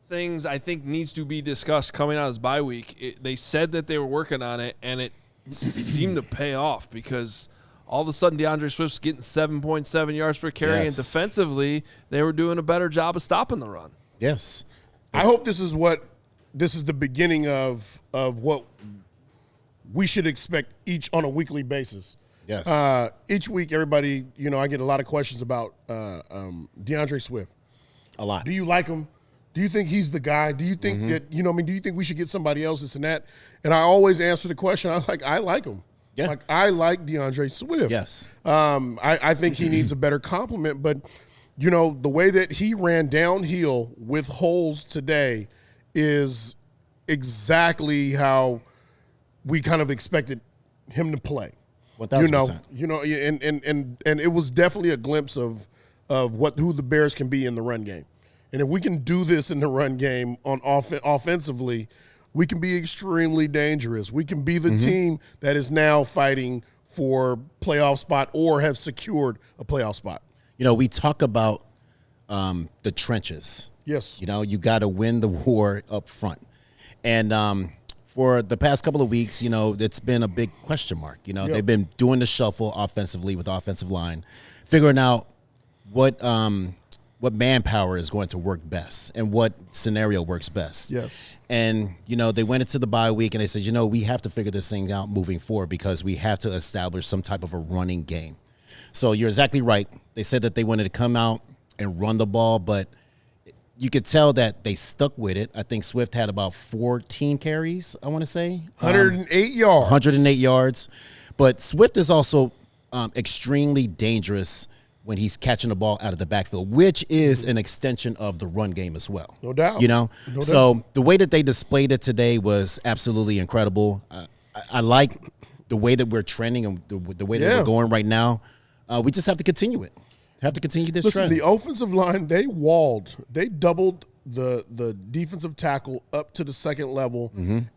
things I think needs to be discussed coming out of this bye week, they said that they were working on it, and it seemed to pay off because – all of a sudden, DeAndre Swift's getting 7.7 yards per carry, and defensively, they were doing a better job of stopping the run. Yes. I hope this is the beginning of what we should expect each on a weekly basis. Yes. Each week, everybody, I get a lot of questions about DeAndre Swift. A lot. Do you like him? Do you think he's the guy? Do you think that, do you think we should get somebody else, this and that? And I always answer the question, I like him. Yeah. I like DeAndre Swift. Yes. I think he needs a better compliment, but, the way that he ran downhill with holes today is exactly how we kind of expected him to play. 1,000%. And it was definitely a glimpse of who the Bears can be in the run game. And if we can do this in the run game on offensively, we can be extremely dangerous. We can be the team that is now fighting for playoff spot or have secured a playoff spot. We talk about the trenches. Yes. You got to win the war up front. And for the past couple of weeks, it's been a big question mark. They've been doing the shuffle offensively with the offensive line, figuring out what manpower is going to work best and what scenario works best. Yes. And, they went into the bye week and they said, we have to figure this thing out moving forward because we have to establish some type of a running game. So you're exactly right. They said that they wanted to come out and run the ball, but you could tell that they stuck with it. I think Swift had about 14 carries, I want to say. 108 yards. 108 yards. But Swift is also extremely dangerous when he's catching the ball out of the backfield, which is an extension of the run game as well. No doubt. So the way that they displayed it today was absolutely incredible. I like the way that we're trending and the way that we're going right now. We just have to continue it. Have to continue this trend. The offensive line, they doubled the defensive tackle up to the second level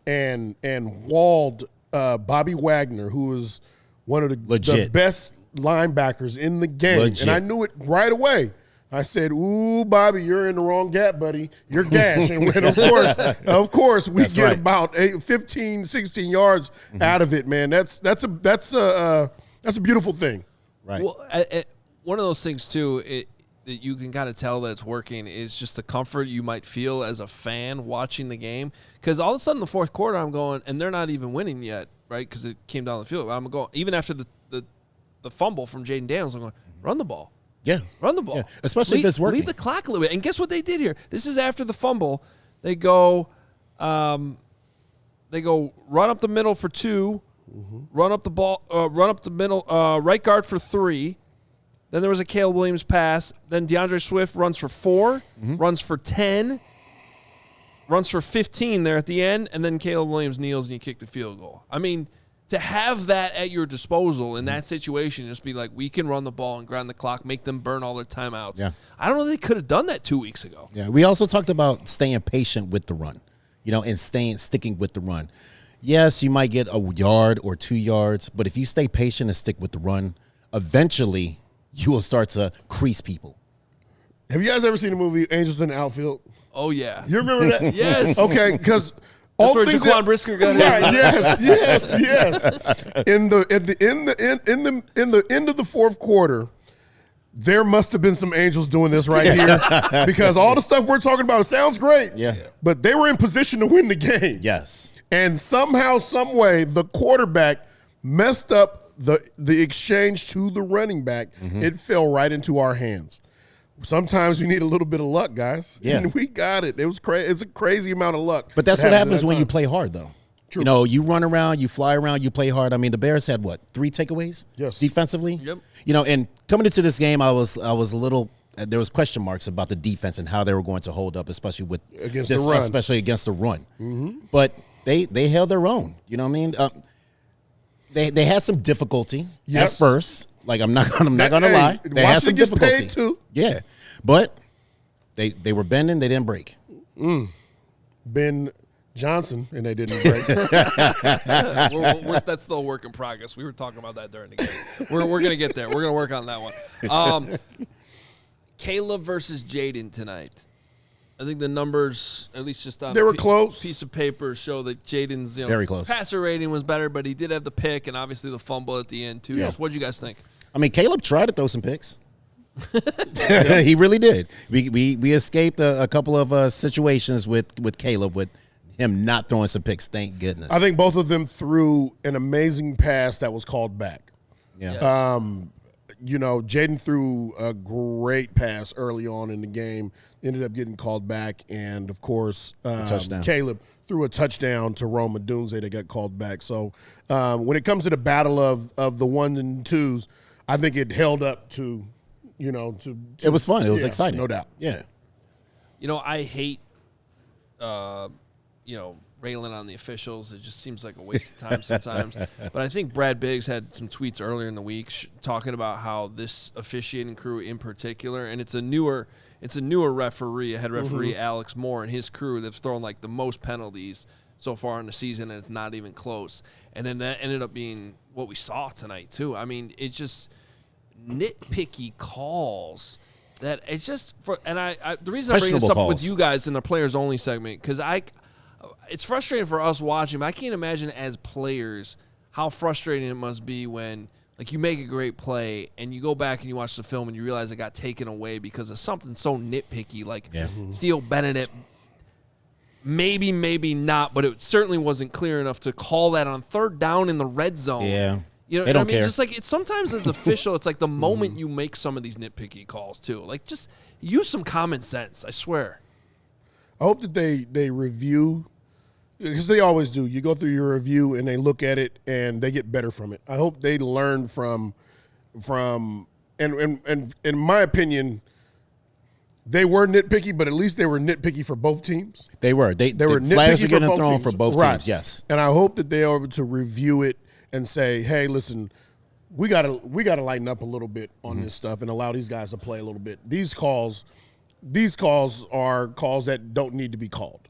and walled Bobby Wagner, who is one of the best linebackers in the game. Legit. And I knew it right away. I said, ooh, Bobby, you're in the wrong gap, buddy. You're gash. And when, of course, we That's get right. about 15, 16 yards out of it, man. That's a beautiful thing. Right. Well, one of those things, too, that you can kind of tell that it's working is just the comfort you might feel as a fan watching the game. Because all of a sudden, in the fourth quarter, I'm going, and they're not even winning yet, right? Because it came down the field. I'm going, even after the fumble from Jaden Daniels, I'm going, run the ball. Yeah. Run the ball. Yeah. Especially if it's working. Lead the clock a little bit. And guess what they did here? This is after the fumble. They go run up the middle for 2, run up the middle, right guard for 3. Then there was a Caleb Williams pass. Then DeAndre Swift runs for 4, runs for 10, runs for 15 there at the end, and then Caleb Williams kneels and you kick the field goal. I mean, to have that at your disposal in that situation, just be like, we can run the ball and grind the clock, make them burn all their timeouts. Yeah. I don't know if they could have done that 2 weeks ago. Yeah. We also talked about staying patient with the run, and sticking with the run. Yes, you might get a yard or 2 yards, but if you stay patient and stick with the run, eventually you will start to crease people. Have you guys ever seen the movie Angels in the Outfield? Oh, yeah. You remember that? Yes. Okay, because That's where Jaquan Brisker got right, hit. yes. In the end of the fourth quarter, there must have been some Angels doing this right here because all the stuff we're talking about, it sounds great. Yeah. But they were in position to win the game. Yes. And somehow, some way, the quarterback messed up the exchange to the running back. It fell right into our hands. Sometimes you need a little bit of luck, guys. Yeah. And we got it. It was it's a crazy amount of luck. But that's that what happens at when that you time. play hard, though. True. You run around, you fly around, you play hard. I mean, the Bears had, 3 takeaways? Yes. Defensively? Yep. And coming into this game, I was a little there was question marks about the defense and how they were going to hold up, especially Against the run. Especially against the run. But they held their own. You know what I mean? They had some difficulty at first. Like, I'm not gonna lie. They had some Washington gets difficulty. paid too. Yeah. But they were bending, they didn't break. Ben Johnson, and they didn't break. That's still a work in progress. We were talking about that during the game. We're going to get there. We're going to work on that one. Caleb versus Jaden tonight. I think the numbers, at least just on They were close. piece of paper, show that Jaden's Very close. passer rating was better, but he did have the pick and obviously the fumble at the end too. Yeah. What did you guys think? I mean, Caleb tried to throw some picks. He really did. We escaped a couple of situations with Caleb, with him not throwing some picks. Thank goodness. I think both of them threw an amazing pass that was called back. Yeah. Jaden threw a great pass early on in the game, ended up getting called back, and of course, touchdown. Caleb threw a touchdown to Roma Dunze that got called back. So when it comes to the battle of the 1s and 2s, I think it held up to it was fun. It was exciting. No doubt. Yeah. I hate, railing on the officials. It just seems like a waste of time sometimes. But I think Brad Biggs had some tweets earlier in the week talking about how this officiating crew in particular, and it's a newer referee, head referee Alex Moore and his crew. They've thrown like the most penalties so far in the season, and it's not even close. And then that ended up being what we saw tonight too. I mean, it's just nitpicky calls. That it's just for, and I the reason I bring this up with you guys in the players only segment, because it's frustrating for us watching, but I can't imagine as players how frustrating it must be when like you make a great play and you go back and you watch the film and you realize it got taken away because of something so nitpicky, like Theo Benedict. Maybe not, but it certainly wasn't clear enough to call that on third down in the red zone. Yeah. You know they don't what I mean? care. Just like it's sometimes as official, it's like the moment you make some of these nitpicky calls too. Like just use some common sense. I swear. I hope that they review, because they always do. You go through your review and they look at it and they get better from it. I hope they learn from and in my opinion, they were nitpicky, but at least they were nitpicky for both teams. They were. They were nitpicky flags were getting both thrown teams. for both Right. teams. Yes. And I hope that they are able to review it and say, hey, listen, we gotta lighten up a little bit on this stuff and allow these guys to play a little bit. These calls are calls that don't need to be called.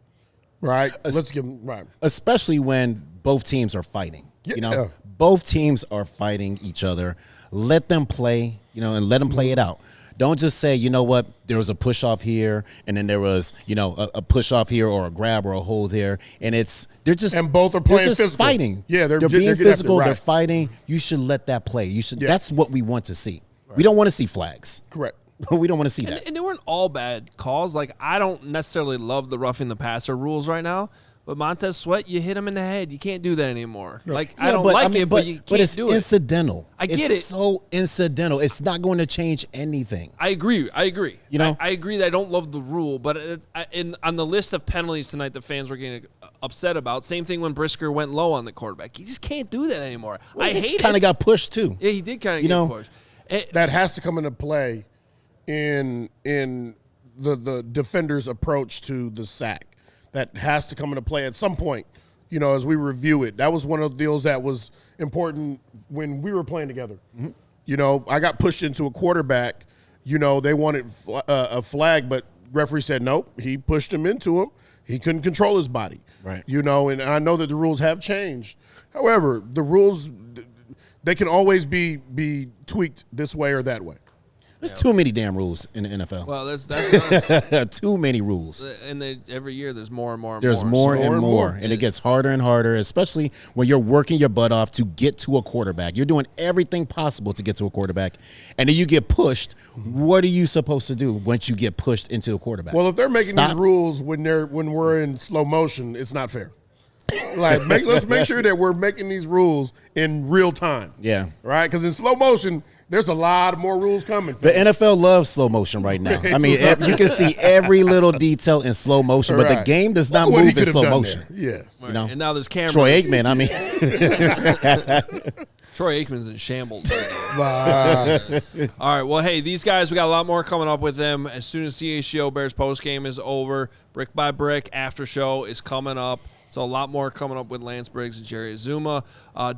Right? Let's give them right. Especially when both teams are fighting. Yeah. Both teams are fighting each other. Let them play, and let them play it out. Don't just say, you know what, there was a push off here, and then there was, a push off here or a grab or a hold here, and and both are playing just physical. fighting. Yeah, they're being physical. Right. They're fighting. You should let that play. That's what we want to see. Right. We don't want to see flags. Correct. We don't want to see that. And they weren't all bad calls. Like I don't necessarily love the roughing the passer rules right now. But Montez Sweat, you hit him in the head. You can't do that anymore. Like I don't like it, but you can't do it. But it's incidental. I get it. It's so incidental. It's not going to change anything. I agree. I agree that I don't love the rule, but on the list of penalties tonight that fans were getting upset about, same thing when Brisker went low on the quarterback. You just can't do that anymore. Well, I hate it. Kind of got pushed too. Yeah, he did kind of get pushed. That has to come into play in the defender's approach to the sack. That has to come into play at some point, as we review it. That was one of the deals that was important when we were playing together. Mm-hmm. I got pushed into a quarterback. They wanted a flag, but referee said, nope, he pushed him into him. He couldn't control his body. Right. And I know that the rules have changed. However, the rules, they can always be tweaked this way or that way. There's too many damn rules in the NFL. Well, that's too many rules. And every year there's more and more. There's more and more, and it gets harder and harder, especially when you're working your butt off to get to a quarterback. You're doing everything possible to get to a quarterback, and then you get pushed. What are you supposed to do once you get pushed into a quarterback? Well, if they're making these rules when we're in slow motion, it's not fair. Let's make sure that we're making these rules in real time. Yeah. Right? Because in slow motion, there's a lot more rules coming. The NFL loves slow motion right now. I mean, you can see every little detail in slow motion, but the game does not move in slow motion. There. Yes. Right. And now there's cameras. Troy Aikman, I mean. Troy Aikman's in shambles. All right, well, hey, these guys, we got a lot more coming up with them. As soon as CHGO Bears postgame is over, Brick by Brick after show is coming up. So a lot more coming up with Lance Briggs and Jerry Azumah.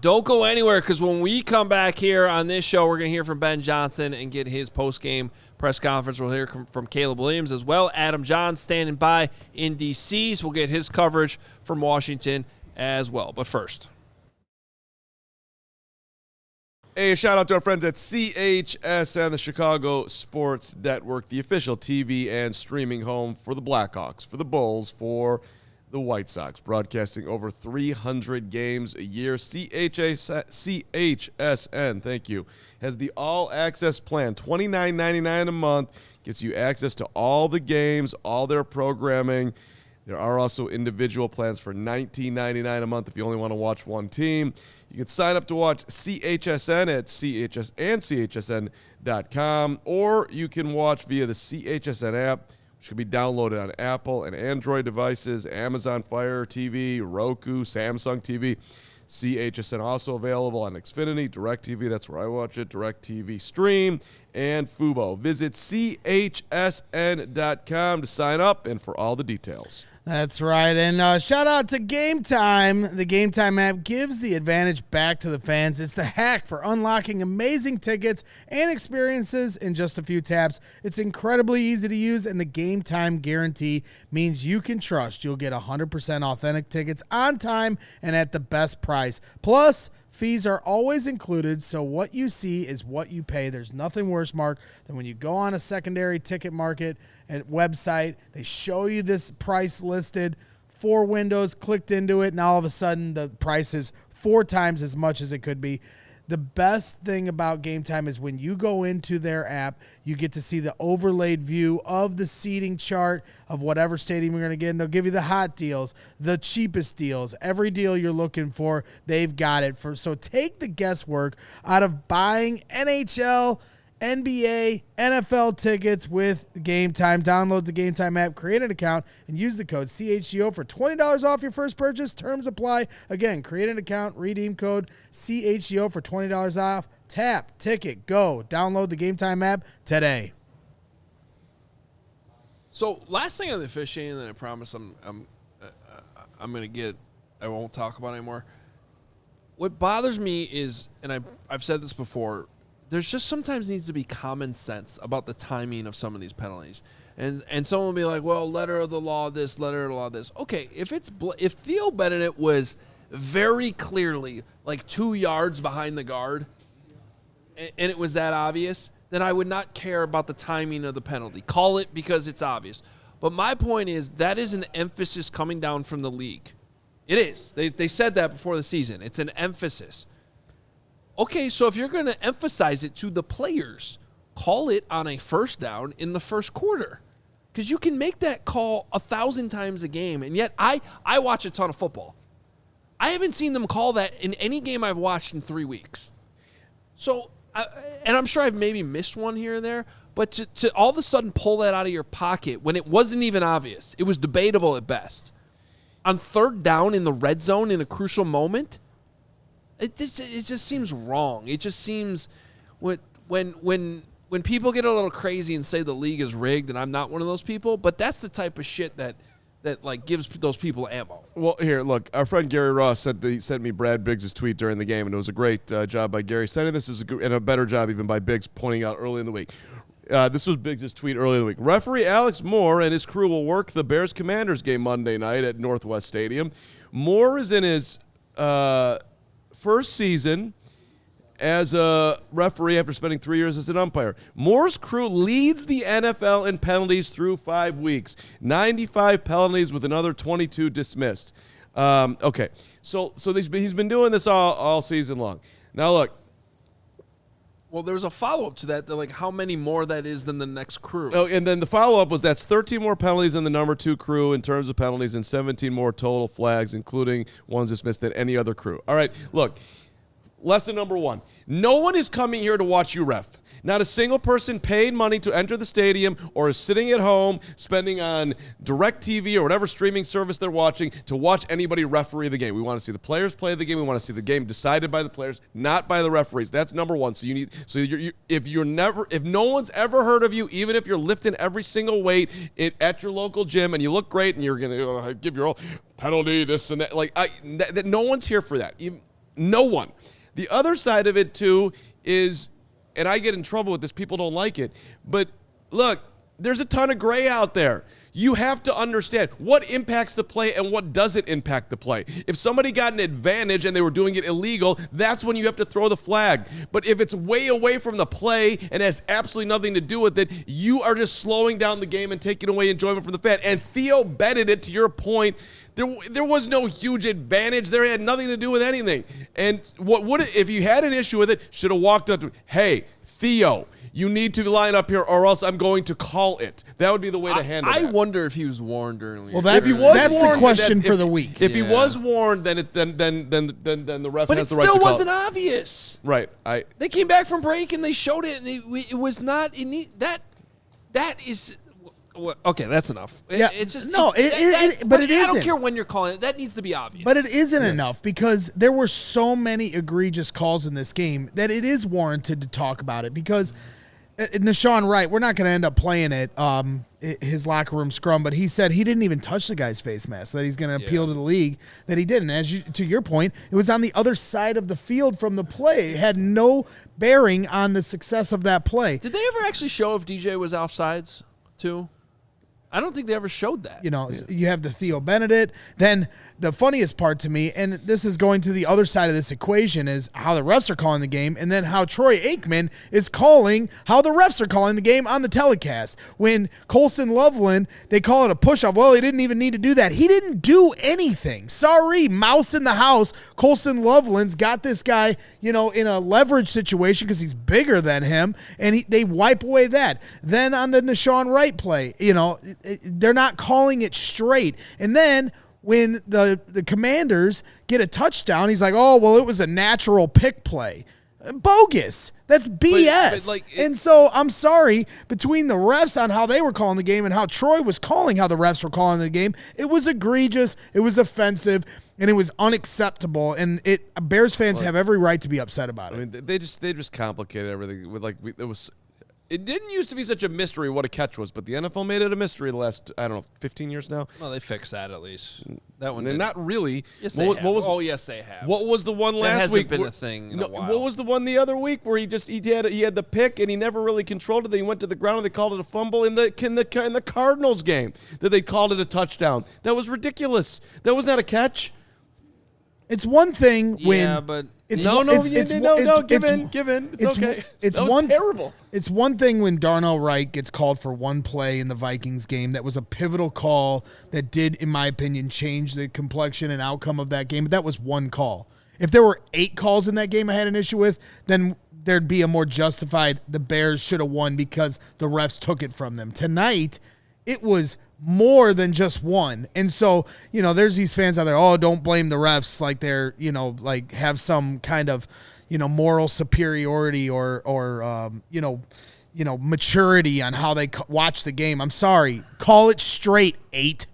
Don't go anywhere, because when we come back here on this show, we're going to hear from Ben Johnson and get his post-game press conference. We'll hear from Caleb Williams as well. Adam Jahns standing by in D.C., so we'll get his coverage from Washington as well. But first. Hey, a shout out to our friends at CHSN, the Chicago Sports Network, the official TV and streaming home for the Blackhawks, for the Bulls, for the White Sox, broadcasting over 300 games a year. CHSN, thank you, has the all-access plan, $29.99 a month, gives you access to all the games, all their programming. There are also individual plans for $19.99 a month if you only want to watch one team. You can sign up to watch CHSN at CHSN.com, or you can watch via the CHSN app, which can be downloaded on Apple and Android devices, Amazon Fire TV, Roku, Samsung TV. CHSN also available on Xfinity, DirecTV, that's where I watch it, DirecTV Stream, and Fubo. Visit CHSN.com to sign up and for all the details. That's right. And shout out to Game Time. The Game Time app gives the advantage back to the fans. It's the hack for unlocking amazing tickets and experiences in just a few taps. It's incredibly easy to use, and the Game Time guarantee means you can trust you'll get 100% authentic tickets on time and at the best price. Plus, fees are always included, so what you see is what you pay. There's nothing worse, Mark, than when you go on a secondary ticket market website, they show you this price listed, 4 windows, clicked into it, and all of a sudden the price is 4 times as much as it could be. The best thing about Game Time is when you go into their app, you get to see the overlaid view of the seating chart of whatever stadium you're going to get, and they'll give you the hot deals, the cheapest deals. Every deal you're looking for, they've got it. So take the guesswork out of buying NHL, NBA, NFL tickets with Game Time. Download the Game Time app, create an account, and use the code CHGO for $20 off your first purchase. Terms apply. Again, create an account, redeem code CHGO for $20 off. Tap, ticket, go. Download the Game Time app today. So last thing on the officiating that I promise I'm going to get, I won't talk about anymore. What bothers me is, and I've said this before, there's just sometimes needs to be common sense about the timing of some of these penalties. And someone will be like, well, letter of the law this, letter of the law this. Okay, if Theo Benedict was very clearly like 2 yards behind the guard and it was that obvious, then I would not care about the timing of the penalty. Call it because it's obvious. But my point is that is an emphasis coming down from the league. It is. They said that before the season. It's an emphasis. Okay, so if you're going to emphasize it to the players, call it on a first down in the first quarter. Because you can make that call 1,000 times a game, and yet I watch a ton of football. I haven't seen them call that in any game I've watched in 3 weeks. So, and I'm sure I've maybe missed one here and there, but to all of a sudden pull that out of your pocket when it wasn't even obvious, it was debatable at best. On third down in the red zone in a crucial moment, it just seems wrong. It just seems when people get a little crazy and say the league is rigged, and I'm not one of those people, but that's the type of shit that like gives those people ammo. Well, here, look, our friend Gary Ross sent me Brad Biggs' tweet during the game, and it was a great job by Gary sending this, and a better job even by Biggs pointing out early in the week. This was Biggs' tweet earlier in the week. Referee Alex Moore and his crew will work the Bears-Commanders game Monday night at Northwest Stadium. Moore is in his first season as a referee after spending 3 years as an umpire. Moore's crew leads the NFL in penalties through 5 weeks. 95 penalties with another 22 dismissed. Okay, so he's been doing this all season long. Now look. Well, there was a follow-up to that, like how many more that is than the next crew. Oh, and then the follow-up was that's 13 more penalties than the number 2 crew in terms of penalties and 17 more total flags, including ones dismissed, than any other crew. All right, look, lesson number 1. No one is coming here to watch you ref. Not a single person paid money to enter the stadium or is sitting at home spending on DirecTV or whatever streaming service they're watching to watch anybody referee the game. We want to see the players play the game. We want to see the game decided by the players, not by the referees. That's number 1. So if no one's ever heard of you, even if you're lifting every single weight at your local gym and you look great and you're going to give your own penalty, this and that, no one's here for that. No one. The other side of it too is, and I get in trouble with this, people don't like it, but look, there's a ton of gray out there. You have to understand what impacts the play and what doesn't impact the play. If somebody got an advantage and they were doing it illegal, that's when you have to throw the flag. But if it's way away from the play and has absolutely nothing to do with it, you are just slowing down the game and taking away enjoyment from the fan. And Theo Benedict, to your point, There was no huge advantage. There had nothing to do with anything. And what would if you had an issue with it? Should have walked up to, hey, Theo, you need to line up here, or else I'm going to call it. That would be the way to handle it. I wonder if he was warned earlier. Well, that's the question for the week. If he was warned, then the ref but has it the right to still call. wasn't obvious. Right. They came back from break and they showed it, and it was not that is. Okay, that's enough. Yeah, It's just but it I isn't. don't care when you're calling it. That needs to be obvious. But it isn't enough because there were so many egregious calls in this game that it is warranted to talk about it. Because Nashawn Wright, we're not going to end up playing it, his locker room scrum, but he said he didn't even touch the guy's face mask, that he's going to appeal to the league that he didn't. To your point, it was on the other side of the field from the play. It had no bearing on the success of that play. Did they ever actually show if DJ was offsides too? I don't think they ever showed that. You have the Theo Benedict. Then the funniest part to me, and this is going to the other side of this equation, is how the refs are calling the game, and then how Troy Aikman is calling how the refs are calling the game on the telecast. When Colson Loveland, they call it a push-off. Well, he didn't even need to do that. He didn't do anything. Sorry, mouse in the house. Colson Loveland's got this guy, in a leverage situation because he's bigger than him, and they wipe away that. Then on the Nashawn Wright play, they're not calling it straight. And then when the Commanders get a touchdown, he's like, oh, well, it was a natural pick play. Bogus. That's BS. And so I'm sorry, between the refs on how they were calling the game and how Troy was calling how the refs were calling the game, it was egregious, it was offensive, and it was unacceptable. And Bears fans have every right to be upset about it. I mean, they just complicated everything with It didn't used to be such a mystery what a catch was, but the NFL made it a mystery the last, 15 years now. Well, they fixed that at least. That one didn't. Not really. Yes, they have. Yes, they have. What was the one last week? That hasn't been a thing in a while. What was the one the other week where he had the pick and he never really controlled it? Then he went to the ground and they called it a fumble in the Cardinals game. That they called it a touchdown. That was ridiculous. That was not a catch. It's one thing when yeah, but it's give in. It's okay. That was terrible. It's one thing when Darnell Wright gets called for one play in the Vikings game that was a pivotal call that did, in my opinion, change the complexion and outcome of that game. But that was one call. If there were 8 calls in that game I had an issue with, then there'd be a more justified the Bears should have won because the refs took it from them. Tonight, it was more than just one. And so, there's these fans out there, oh, don't blame the refs like they're, like have some kind of, moral superiority or maturity on how they watch the game. I'm sorry. Call it straight, 8.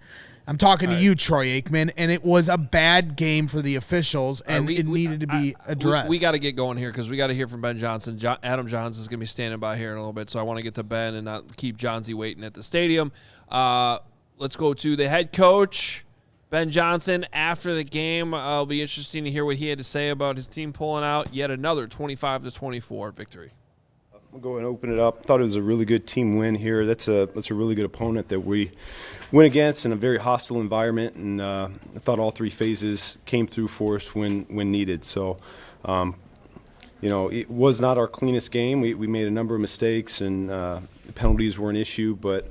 I'm talking to you, Troy Aikman, and it was a bad game for the officials, and it needed to be addressed. We got to get going here because we got to hear from Ben Johnson. Adam Jahns is going to be standing by here in a little bit, so I want to get to Ben and not keep Johnsy waiting at the stadium. Let's go to the head coach, Ben Johnson, after the game. It'll be interesting to hear what he had to say about his team pulling out yet another 25-24 victory. I'll go and open it up. Thought it was a really good team win here. That's a really good opponent that we went against in a very hostile environment, and I thought all 3 phases came through for us when needed. So, it was not our cleanest game. We made a number of mistakes, and penalties were an issue, but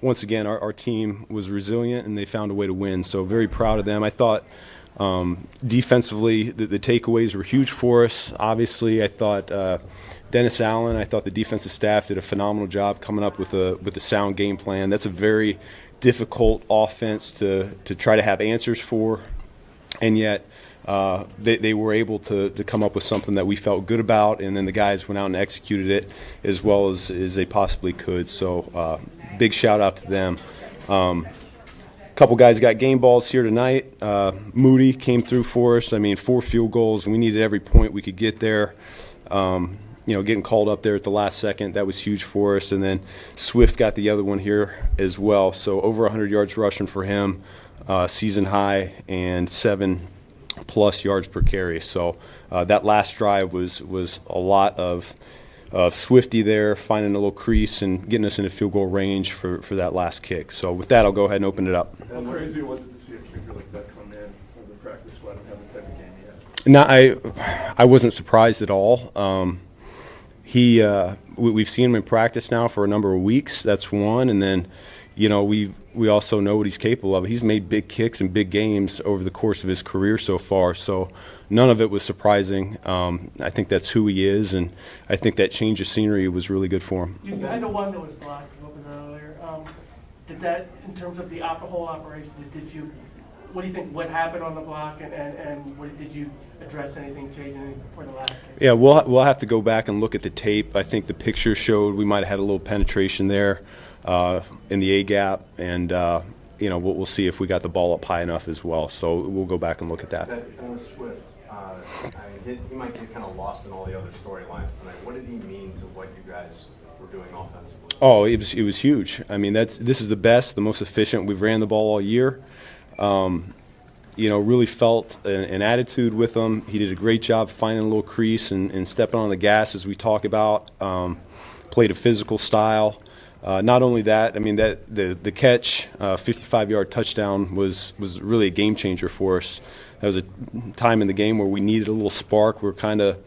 once again, our team was resilient, and they found a way to win. So very proud of them. I thought defensively the takeaways were huge for us. Obviously, I thought Dennis Allen, I thought the defensive staff did a phenomenal job coming up with a sound game plan. That's a very difficult offense to try to have answers for, and yet they were able to come up with something that we felt good about, and then the guys went out and executed it as well as they possibly could. So big shout out to them. Couple guys got game balls here tonight. Moody came through for us. 4 field goals. We needed every point we could get there. Getting called up there at the last second, that was huge for us. And then Swift got the other one here as well. So over 100 yards rushing for him, season high, and 7+ yards per carry. So that last drive was a lot of Swifty there, finding a little crease and getting us into field goal range for that last kick. So with that, I'll go ahead and open it up. How crazy was it to see a kicker like that come in from the practice squad and have a type of game yet? No, I wasn't surprised at all. We've seen him in practice now for a number of weeks. That's one, and then we also know what he's capable of. He's made big kicks in big games over the course of his career so far, so none of it was surprising. I think that's who he is, and I think that change of scenery was really good for him. You had the one that was blocked a little bit earlier. Did that, in terms of the whole operation, what do you think, what happened on the block, and did you address anything, change anything for the last game? Yeah, we'll have to go back and look at the tape. I think the picture showed we might have had a little penetration there in the A gap, and we'll see if we got the ball up high enough as well. So we'll go back and look at that. That was Swift. He might get kind of lost in all the other storylines tonight. What did he mean to what you guys were doing offensively? Oh, it was huge. I mean, this is the best, the most efficient. We've ran the ball all year. Really felt an attitude with him. He did a great job finding a little crease and stepping on the gas, as we talk about. Played a physical style. Not only that, I mean, that the catch, 55-yard touchdown was really a game changer for us. That was a time in the game where we needed a little spark. We're kind of,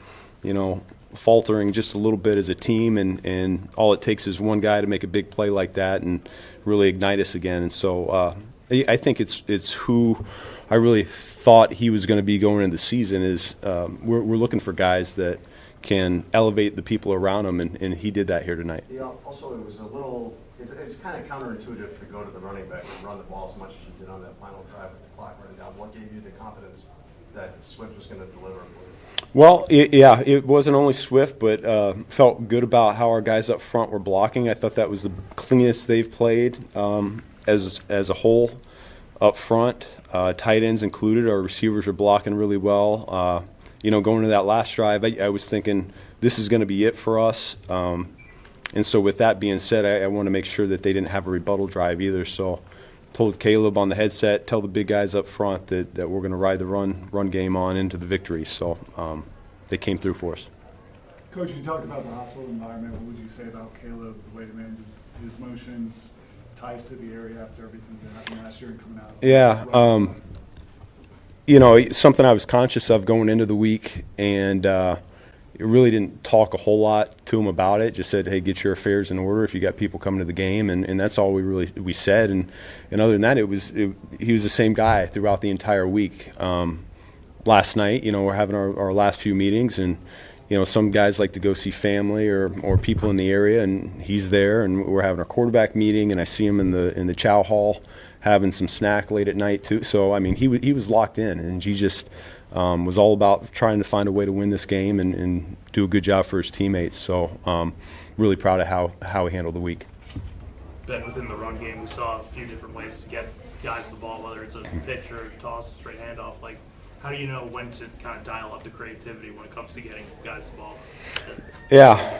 faltering just a little bit as a team, and all it takes is one guy to make a big play like that and really ignite us again. And so I think it's who I really thought he was going to be going into the season. Is we're looking for guys that can elevate the people around him, and he did that here tonight. Yeah, also, it was it's kind of counterintuitive to go to the running back and run the ball as much as you did on that final drive with the clock running down. What gave you the confidence that Swift was going to deliver? Well, it wasn't only Swift, but felt good about how our guys up front were blocking. I thought that was the cleanest they've played as a whole up front, tight ends included. Our receivers are blocking really well. Going to that last drive, I was thinking this is going to be it for us. And so with that being said, I want to make sure that they didn't have a rebuttal drive either. So told Caleb on the headset, tell the big guys up front that we're going to ride the run game on into the victory. So they came through for us. Coach, you talked about the hostile environment. What would you say about Caleb, the way he managed his motions, ties to the area after everything that happened last year and coming out? Yeah. Something I was conscious of going into the week, and really didn't talk a whole lot to him about it. Just said, hey, get your affairs in order if you got people coming to the game, and that's all we said. And other than that, he was the same guy throughout the entire week. Last night, we're having our last few meetings, and some guys like to go see family or people in the area, and he's there, and we're having our quarterback meeting, and I see him in the chow hall having some snack late at night too. So I mean, he was locked in, and he just was all about trying to find a way to win this game and do a good job for his teammates. So really proud of how he handled the week. Ben, within the run game, we saw a few different ways to get guys the ball, whether it's a pitch or a toss, straight handoff. Like, how do you know when to kind of dial up the creativity when it comes to getting guys the ball? Yeah.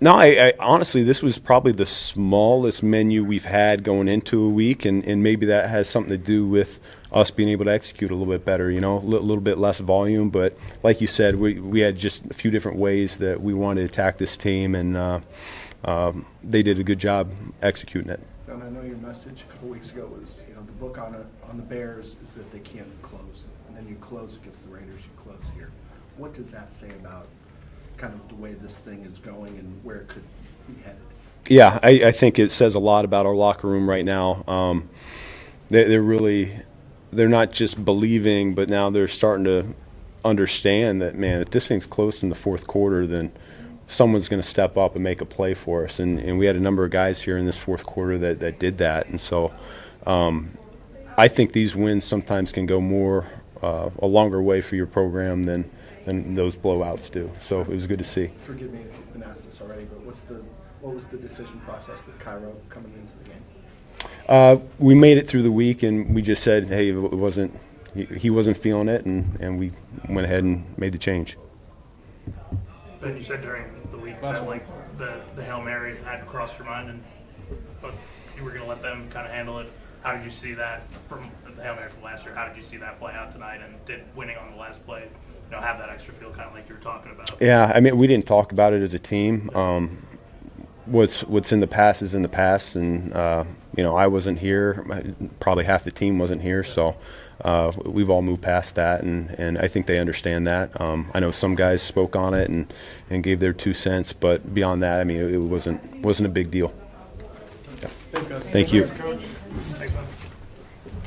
No, I honestly, this was probably the smallest menu we've had going into a week, and maybe that has something to do with us being able to execute a little bit better, a little bit less volume. But like you said, we had just a few different ways that we wanted to attack this team, and they did a good job executing it. And I know your message a couple weeks ago was, the book on the Bears is that they can't close, and then you close against the Raiders, you close here. What does that say about kind of the way this thing is going and where it could be headed? Yeah, I think it says a lot about our locker room right now. They're not just believing, but now they're starting to understand that, man, if this thing's close in the fourth quarter, then someone's going to step up and make a play for us. And we had a number of guys here in this fourth quarter that did that. And so I think these wins sometimes can go a longer way for your program than those blowouts do. So it was good to see. Forgive me if you've been asked this already, but what was the decision process with Cairo coming into the game? We made it through the week, and we just said, hey, he wasn't feeling it, and we went ahead and made the change. Ben, you said during the week that the Hail Mary had crossed your mind, but you were going to let them kind of handle it. How did you see that from the Hail Mary from last year? How did you see that play out tonight, and did winning on the last play have that extra feel, kind of like you were talking about? Yeah, I mean, we didn't talk about it as a team. What's in the past is in the past, and I wasn't here. Probably half the team wasn't here, so we've all moved past that, and I think they understand that. I know some guys spoke on it and gave their 2 cents, but beyond that, I mean, it wasn't a big deal. Yeah. Thank you. Coach.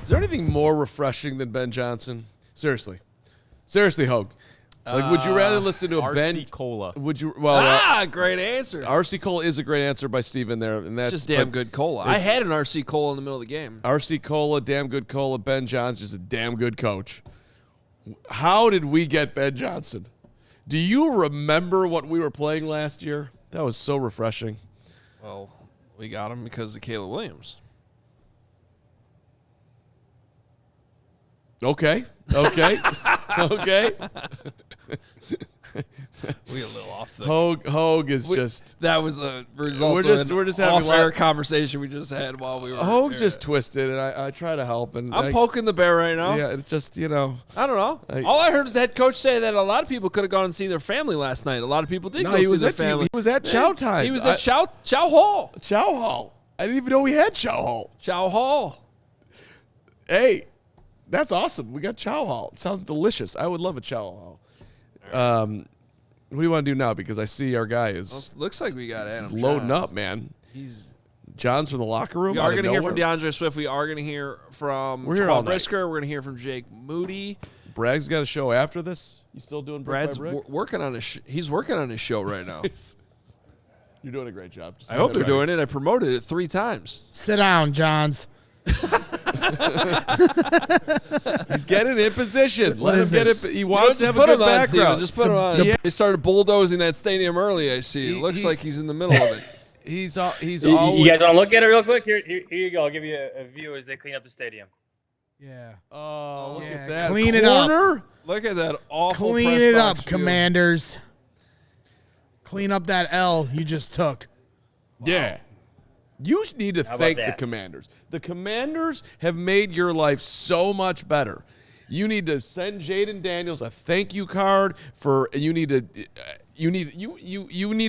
Is there anything more refreshing than Ben Johnson? Seriously, Hoge. Like, would you rather listen to a Ben Cola? Would you? Well, great answer. RC Cola is a great answer by Steven there, and that's Just damn good cola. I had an RC Cola in the middle of the game. RC Cola, damn good cola. Ben Johnson is a damn good coach. How did we get Ben Johnson? Do you remember what we were playing last year? That was so refreshing. Well, we got him because of Caleb Williams. Okay. We got a little off the Hoge is just. That was a result we're just having off-air conversation we just had while we were. Hoge's just twisted, and I try to help. And I'm poking the bear right now. Yeah, it's just I don't know. All I heard is the head coach say that a lot of people could have gone and seen their family last night. A lot of people did go see their family. He was at Chow time. He was at Chow Hall. Chow Hall. I didn't even know we had Chow Hall. Chow Hall. Hey, that's awesome. We got Chow Hall. It sounds delicious. I would love a Chow Hall. What do you want to do now? Because I see our guy is. Looks like we got Adam loading Jahns. up, man. He's John's from the locker room. We are going to hear from DeAndre Swift. We are going to hear from Jaquan Brisker. We're going to hear from Jake Moody. Bragg's got a show after this. You still doing Brad's working on he's working on his show right now. You're doing a great job. I hope they're doing it. I promoted it 3 times. Sit down, Johns. He's getting in position. What is this? He wants to have a good background. Just put him on. They started bulldozing that stadium early. I see. It looks like he's in the middle of it. He's You guys want to look at it real quick? Here you go. I'll give you a view as they clean up the stadium. Yeah. Oh, look at that. Clean it up. Look at that awful Clean press it box up, view. Commanders. Clean up that L you just took. Yeah. You need to thank the Commanders. The Commanders have made your life so much better. You need to send Jaden Daniels a thank you card for. You need to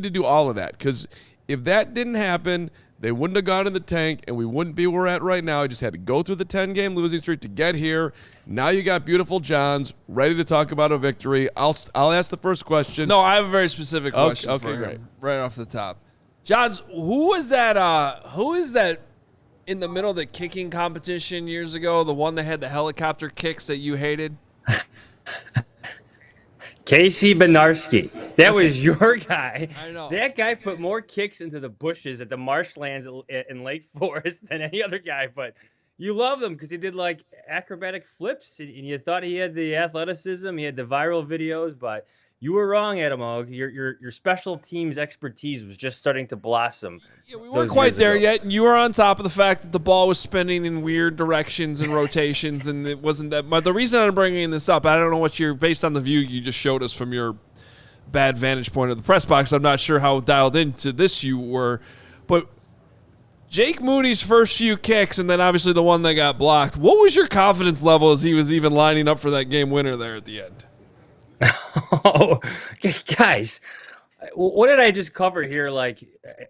do all of that, because if that didn't happen, they wouldn't have gone in the tank, and we wouldn't be where we're at right now. I just had to go through the 10-game losing streak to get here. Now you got beautiful Johns ready to talk about a victory. I'll ask the first question. No, I have a very specific question. Okay, for him, great. right off the top. Johns, who is that in the middle of the kicking competition years ago? The one that had the helicopter kicks that you hated? Casey Benarski. That was your guy. I know. That guy put more kicks into the bushes at the marshlands in Lake Forest than any other guy, but you love them because he did like acrobatic flips, and you thought he had the athleticism, he had the viral videos, but you were wrong, Adam Hoge. Your special teams expertise was just starting to blossom. Yeah, we weren't quite there yet, and you were on top of the fact that the ball was spinning in weird directions and rotations, and it wasn't that. But the reason I'm bringing this up, I don't know what you're based on the view you just showed us from your bad vantage point of the press box. I'm not sure how dialed into this you were, but Jake Moody's first few kicks, and then obviously the one that got blocked. What was your confidence level as he was even lining up for that game winner there at the end? Oh, guys, what did I just cover here like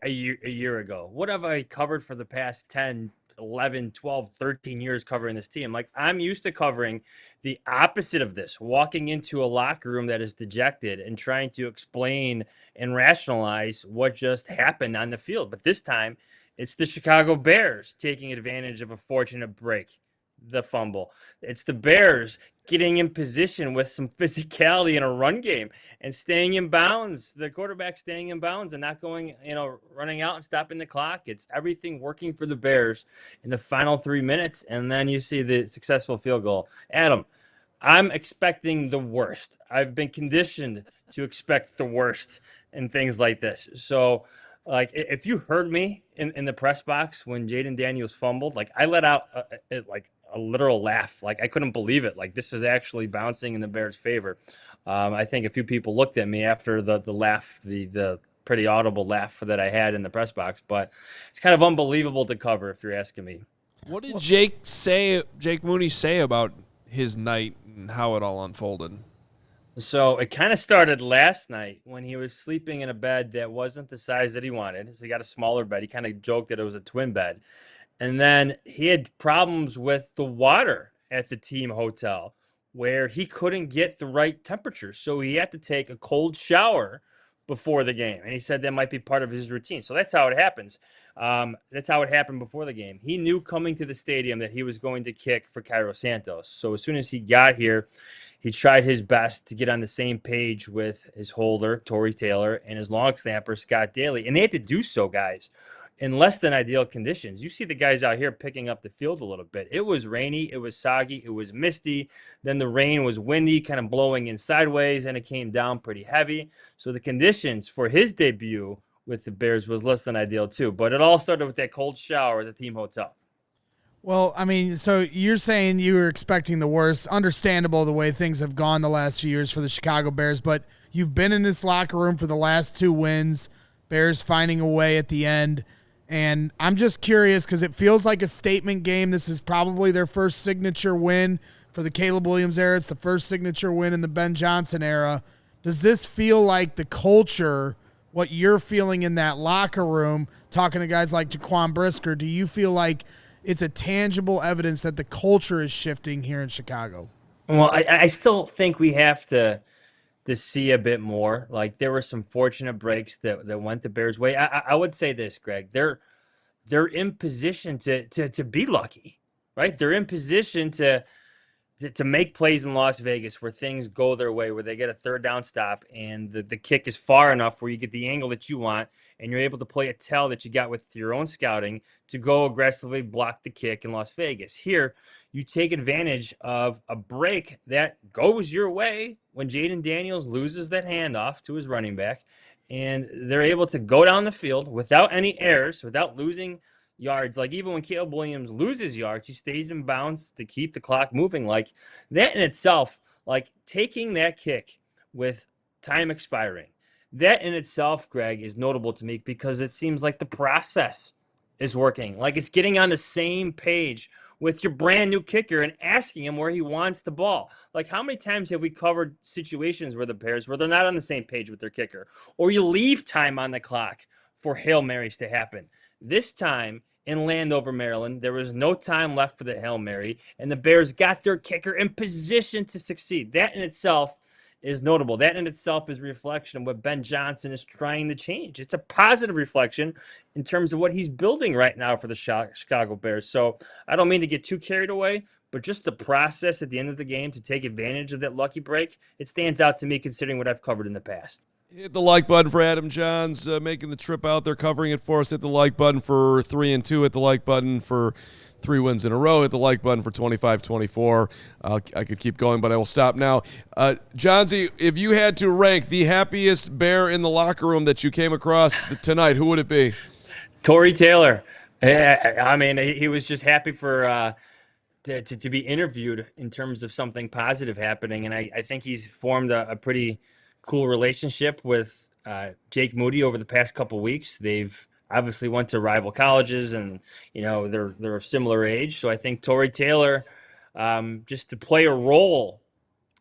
a year ago? What have I covered for the past 10, 11, 12, 13 years covering this team? Like, I'm used to covering the opposite of this, walking into a locker room that is dejected and trying to explain and rationalize what just happened on the field. But this time, it's the Chicago Bears taking advantage of a fortunate break. The fumble. It's the Bears getting in position with some physicality in a run game and staying in bounds. The quarterback staying in bounds and not going, running out and stopping the clock. It's everything working for the Bears in the final 3 minutes, and then you see the successful field goal. Adam, I'm expecting the worst. I've been conditioned to expect the worst in things like this. So, like, if you heard me in the press box when Jaden Daniels fumbled, like, I let out a literal laugh. Like, I couldn't believe it. Like, this is actually bouncing in the Bears' favor. I think a few people looked at me after the laugh, the pretty audible laugh that I had in the press box, but it's kind of unbelievable to cover if you're asking me. What did Jake Moody say about his night and how it all unfolded? So it kind of started last night when he was sleeping in a bed that wasn't the size that he wanted. So he got a smaller bed. He kind of joked that it was a twin bed. And then he had problems with the water at the team hotel where he couldn't get the right temperature. So he had to take a cold shower before the game. And he said that might be part of his routine. So that's how it happens. That's how it happened before the game. He knew coming to the stadium that he was going to kick for Cairo Santos. So as soon as he got here, he tried his best to get on the same page with his holder, Torrey Taylor, and his long snapper, Scott Daly. And they had to do so, guys, in less than ideal conditions. You see the guys out here picking up the field a little bit. It was rainy, it was soggy, it was misty. Then the rain was windy, kind of blowing in sideways, and it came down pretty heavy. So the conditions for his debut with the Bears was less than ideal too. But it all started with that cold shower at the team hotel. Well, I mean, so you're saying you were expecting the worst. Understandable the way things have gone the last few years for the Chicago Bears, but you've been in this locker room for the last 2 wins, Bears finding a way at the end. And I'm just curious because it feels like a statement game. This is probably their first signature win for the Caleb Williams era. It's the first signature win in the Ben Johnson era. Does this feel like the culture, what you're feeling in that locker room, talking to guys like Jaquan Brisker, do you feel like it's a tangible evidence that the culture is shifting here in Chicago? Well, I still think we have to see a bit more. Like there were some fortunate breaks that went the Bears' way. I would say this, Greg. They're in position to be lucky, right? They're in position to make plays in Las Vegas where things go their way, where they get a third down stop and the kick is far enough where you get the angle that you want and you're able to play a tell that you got with your own scouting to go aggressively block the kick in Las Vegas. Here, you take advantage of a break that goes your way when Jaden Daniels loses that handoff to his running back, and they're able to go down the field without any errors, without losing yards. Like even when Caleb Williams loses yards, he stays in bounds to keep the clock moving. Like that in itself, like taking that kick with time expiring, that in itself, Greg, is notable to me because it seems like the process is working. Like it's getting on the same page with your brand new kicker and asking him where he wants the ball. Like how many times have we covered situations where the Bears, where they're not on the same page with their kicker, or you leave time on the clock for Hail Marys to happen? This time in Landover, Maryland, there was no time left for the Hail Mary, and the Bears got their kicker in position to succeed. That in itself is notable. That in itself is a reflection of what Ben Johnson is trying to change. It's a positive reflection in terms of what he's building right now for the Chicago Bears. So I don't mean to get too carried away, but just the process at the end of the game to take advantage of that lucky break, it stands out to me considering what I've covered in the past. Hit the like button for Adam Jahns making the trip out there, covering it for us. Hit the like button for 3-2. Hit the like button for 3 wins in a row. Hit the like button for 25-24. I could keep going, but I will stop now. Johnsy, if you had to rank the happiest Bear in the locker room that you came across tonight, who would it be? Torrey Taylor. I mean, he was just happy for to be interviewed in terms of something positive happening, and I think he's formed a pretty cool relationship with Jake Moody over the past couple weeks. They've obviously went to rival colleges, and they're of similar age. So I think Torrey Taylor, just to play a role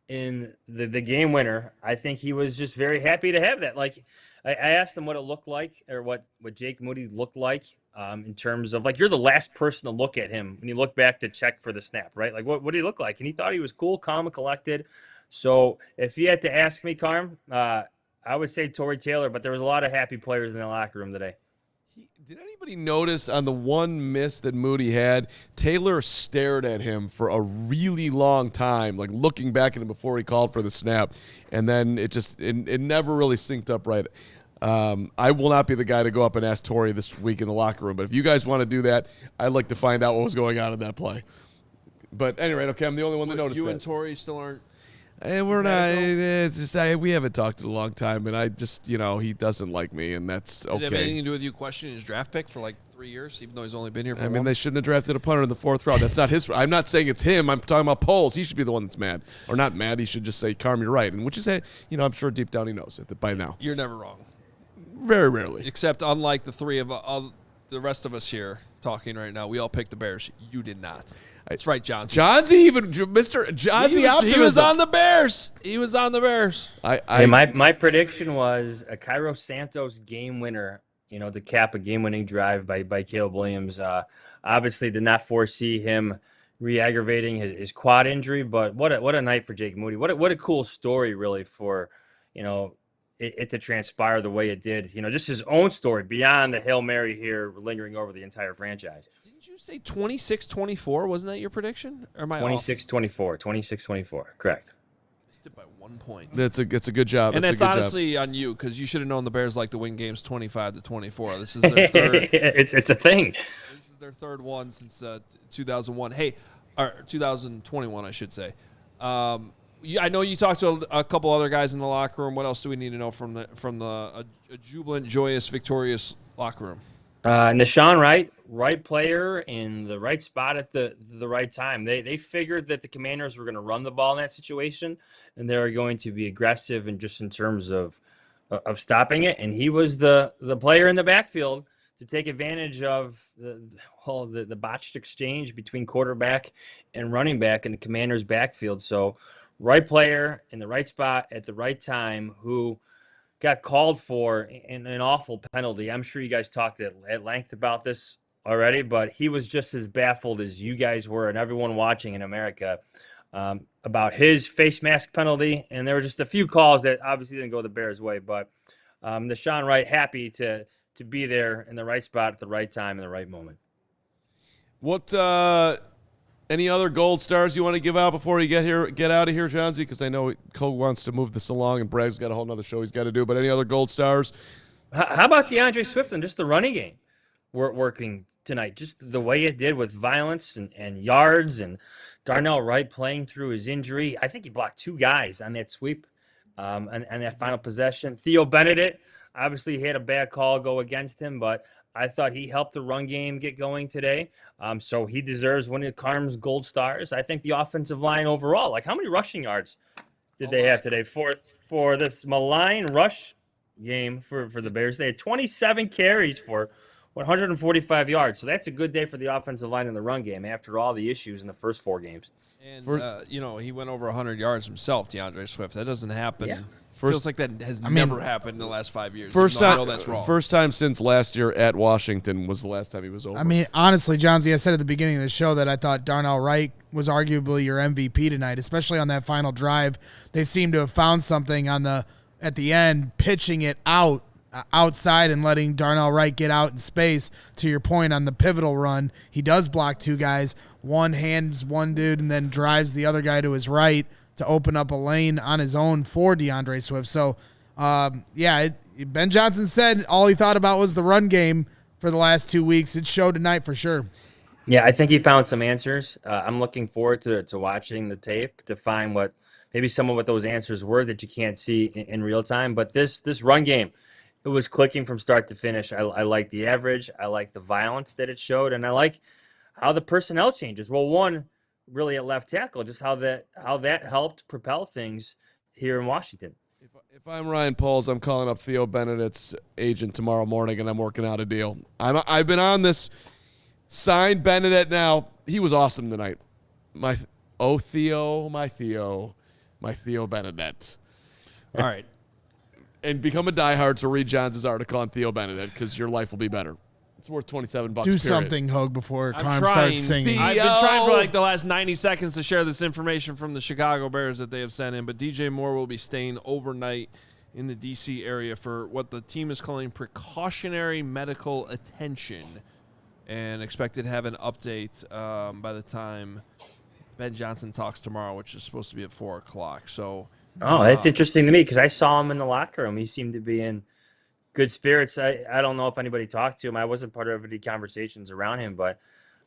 in the game winner, I think he was just very happy to have that. Like I asked him what it looked like, or what Jake Moody looked like in terms of, like, you're the last person to look at him when you look back to check for the snap, right? Like what did he look like? And he thought he was cool, calm, and collected. So if you had to ask me, Carm, I would say Torrey Taylor, but there was a lot of happy players in the locker room today. Did anybody notice on the one miss that Moody had, Taylor stared at him for a really long time, like looking back at him before he called for the snap, and then it never really synced up right. I will not be the guy to go up and ask Torrey this week in the locker room, but if you guys want to do that, I'd like to find out what was going on in that play. But anyway, okay, I'm the only one that noticed that. You and Torrey still aren't. And we're not. It's just, we haven't talked in a long time, and I just, he doesn't like me, and that's okay. Did it have anything to do with you questioning his draft pick for like 3 years, even though he's only been here for? I mean, they shouldn't have drafted a punter in the 4th round. That's not his. I'm not saying it's him. I'm talking about polls. He should be the one that's mad, or not mad. He should just say, "Carm, you're right," and which is, I'm sure deep down he knows it by now. You're never wrong. Very rarely. Except unlike the three of the rest of us here talking right now, we all picked the Bears. You did not. That's right, Johnsy. Johnsy, even Mr. Johnsy optimism. He was on the Bears. He was on the Bears. My prediction was a Cairo Santos game winner, to cap a game-winning drive by Caleb Williams. Obviously did not foresee him re-aggravating his quad injury, but what a night for Jake Moody. What a cool story, really, for, it to transpire the way it did. Just his own story beyond the Hail Mary here lingering over the entire franchise. Did you say 26-24? Wasn't that your prediction? Or am I 26-24. 26-24. Correct. Missed it by 1 point. It's a good job. And it's that's honestly on you because you should have known the Bears like to win games 25-24. This is their third. It's a thing. This is their third one since 2001. Hey, or 2021, I should say. I know you talked to a couple other guys in the locker room. What else do we need to know from a jubilant, joyous, victorious locker room? Nashawn Wright, right player in the right spot at the right time. They figured that the Commanders were going to run the ball in that situation, and they were going to be aggressive and just in terms of stopping it. And he was the player in the backfield to take advantage of the botched exchange between quarterback and running back in the Commanders' backfield. So, right player in the right spot at the right time who got called for an awful penalty. I'm sure you guys talked at length about this already, but he was just as baffled as you guys were and everyone watching in America about his face mask penalty. And there were just a few calls that obviously didn't go the Bears' way, but Nashawn Wright happy to be there in the right spot at the right time in the right moment. What any other gold stars you want to give out before you get out of here, Johnsy? Because I know Cole wants to move this along, and Bragg's got a whole nother show he's got to do. But any other gold stars? How about DeAndre Swift and just the running game working tonight? Just the way it did with violence and yards, and Darnell Wright playing through his injury. I think he blocked 2 guys on that sweep and that final possession. Theo Benedict, obviously he had a bad call go against him, but I thought he helped the run game get going today. So he deserves one of Carm's gold stars. I think the offensive line overall, like how many rushing yards did they have today for this malign rush game for the Bears? They had 27 carries for 145 yards. So that's a good day for the offensive line in the run game after all the issues in the first 4 games. And, he went over 100 yards himself, DeAndre Swift. That doesn't happen. Yeah. Feels like that has never happened in the last 5 years. First time, that's wrong. First time since last year at Washington was the last time he was over. I mean, honestly, Johnsy, I said at the beginning of the show that I thought Darnell Wright was arguably your MVP tonight, especially on that final drive. They seem to have found something at the end, pitching it outside and letting Darnell Wright get out in space. To your point on the pivotal run, he does block 2 guys. One hands one dude and then drives the other guy to his right to open up a lane on his own for DeAndre Swift. So, Ben Johnson said all he thought about was the run game for the last 2 weeks. It showed tonight for sure. Yeah, I think he found some answers. I'm looking forward to watching the tape to find what those answers were that you can't see in real time. But this run game, it was clicking from start to finish. I like the average. I like the violence that it showed, and I like how the personnel changes. Well, one really at left tackle, just how that helped propel things here in Washington. If I'm Ryan Poles, I'm calling up Theo Benedict's agent tomorrow morning, and I'm working out a deal. I've been on this. Sign Benedict now. He was awesome tonight. My Theo Benedict. All right. And become a diehard to read Johns' article on Theo Benedict because your life will be better. It's worth $27. Do period. something, Hoge, before Carm starts singing. I've been trying for like the last 90 seconds to share this information from the Chicago Bears that they have sent in, but DJ Moore will be staying overnight in the D.C. area for what the team is calling precautionary medical attention, and expected to have an update by the time Ben Johnson talks tomorrow, which is supposed to be at 4 o'clock. So, that's interesting to me because I saw him in the locker room. He seemed to be in good spirits. I don't know if anybody talked to him. I wasn't part of any conversations around him, but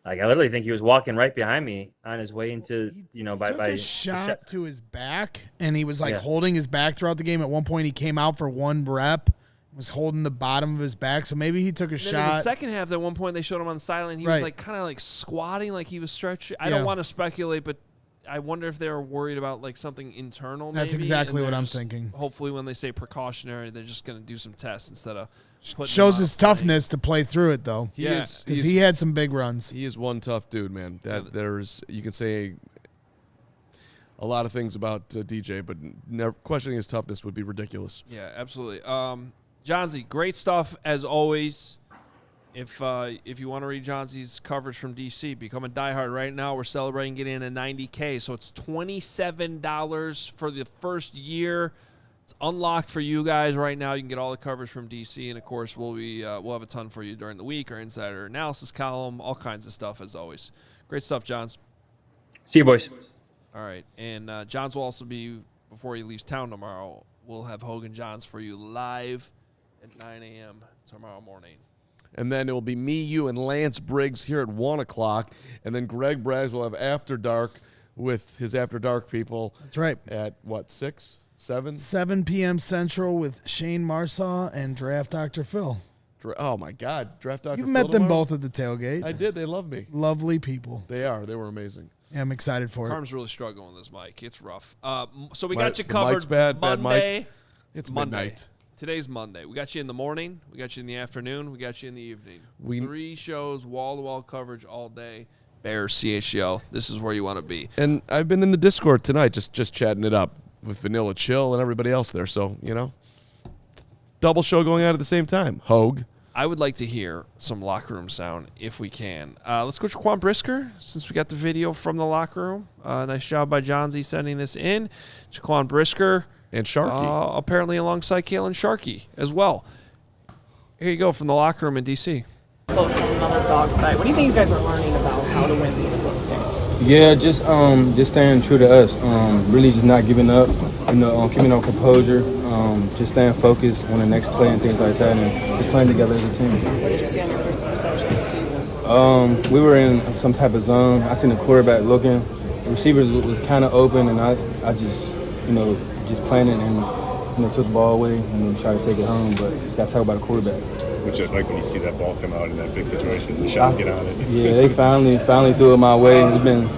like I literally think he was walking right behind me on his way into by a shot to his back, and he was holding his back throughout the game. At one point, he came out for 1 rep, was holding the bottom of his back, so maybe he took a shot. In the second half, at one point they showed him on the sideline. He was kind of squatting, like he was stretching. I don't want to speculate, but I wonder if they were worried about something internal. That's maybe, exactly what I'm thinking. Hopefully, when they say precautionary, they're just going to do some tests instead of shows his toughness to play through it though. Because he had some big runs. He is one tough dude, man. You can say a lot of things about DJ, but questioning his toughness would be ridiculous. Yeah, absolutely. Johnsy, great stuff as always. If you want to read Johnsy's coverage from D.C., become a diehard right now. We're celebrating getting a $90K, so it's $27 for the first year. It's unlocked for you guys right now. You can get all the coverage from DC, and of course, we'll have a ton for you during the week. Our insider analysis column, all kinds of stuff as always. Great stuff, Jahns. See you, boys. All right, and Jahns will also be before he leaves town tomorrow. We'll have Hoge and Jahns for you live at 9 a.m. tomorrow morning. And then it will be me, you, and Lance Briggs here at 1 o'clock. And then Greg Braggs will have After Dark with his After Dark people. That's right. At what, 6, 7? 7 p.m. Central with Shane Marsaw and Draft Dr. Phil. Oh, my God. Draft Dr. You've Phil met them tomorrow? both at the tailgate. I did. They love me. Lovely people. They are. They were amazing. Yeah, I'm excited for it. Carm's really struggling with this mic. It's rough. So we got you The covered. mic's bad Monday. mic. It's Monday. midnight. Today's Monday. We got you in the morning. We got you in the afternoon. We got you in the evening. 3 shows, wall-to-wall coverage all day. Bears, CHGO. This is where you want to be. And I've been in the Discord tonight just chatting it up with Vanilla Chill and everybody else there. So, double show going on at the same time. Hoge. I would like to hear some locker room sound if we can. Let's go to Jaquan Brisker since we got the video from the locker room. Nice job by Johnsy sending this in. Jaquan Brisker. And Sharkey. Apparently alongside Kalen Sharkey as well. Here you go from the locker room in D.C. Close to another dogfight. What do you think you guys are learning about how to win these close games? Yeah, just staying true to us. Really just not giving up. Keeping our composure. Just staying focused on the next play and things like that, and just playing together as a team. What did you see on your first interception of the season? We were in some type of zone. I seen the quarterback looking. The receivers was kind of open, and I just just playing it and took the ball away and then tried to take it home. But got tackled by the quarterback. Which is like when you see that ball come out in that big situation, the shot get on it. Yeah, they finally threw it my way. It's been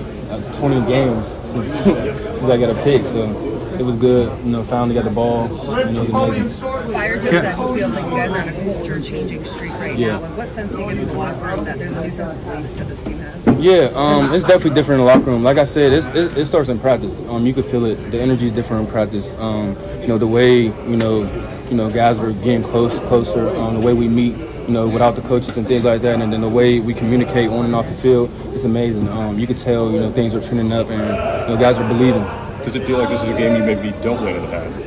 20 games since I got a pick, so it was good. Finally got the ball. Amazing. Fire just said it feels like you guys are on a culture-changing streak right now. Like, what sense do you get in the locker room that there's a new sense of belief that this team has? Yeah, it's definitely different in the locker room. Like I said, it starts in practice. You can feel it. The energy is different in practice. The way guys are getting closer. The way we meet, without the coaches and things like that, and then the way we communicate on and off the field, it's amazing. You can tell, things are trending up, and guys are believing. Does it feel like this is a game you maybe don't win in the past?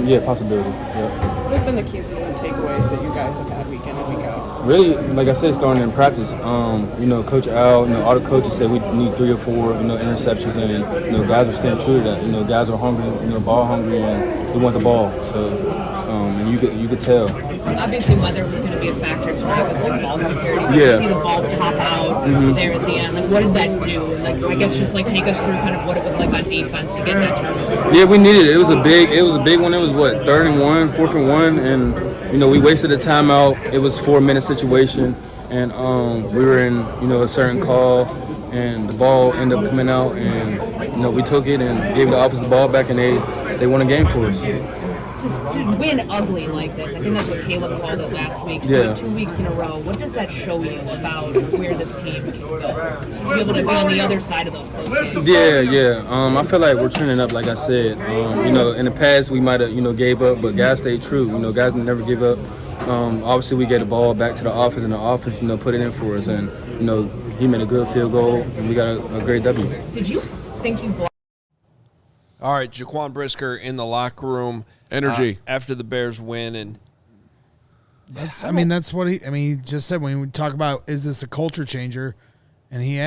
Yeah, possibility. Yeah. What have been the keys to the takeaways that you guys have had week in and week out? Really, like I said, starting in practice. Coach Al, all the coaches said we need 3 or 4, interceptions, and guys are staying true to that. Guys are hungry, ball hungry, and we want the ball. So, and you could tell. Obviously, weather was going to be a factor tonight with the ball security. Yeah. You see the ball pop out there at the end. Like, what did that do? Like, I guess just take us through kind of what it was like on defense to get that turnover. Yeah, we needed it. It was a big one. It was 3rd and 1, 4th and 1, and we wasted a timeout. It was 4-minute situation, and we were in a certain call, and the ball ended up coming out, and we took it and gave the opposite ball back, and they won a game for us. To win ugly like this, I think that's what Caleb called it last week. Yeah. 2 weeks in a row. What does that show you about where this team can go? To be able to be on the other side of those close games. Yeah. I feel like we're trending up, like I said. In the past we might have gave up, but guys stayed true. Guys never give up. Obviously we get the ball back to the offense, and the offense put it in for us, and he made a good field goal, and we got a great W. Did you think you blocked? All right, Jaquan Brisker in the locker room. Energy. After the Bears win, and that's what he just said when we talk about, is this a culture changer? And he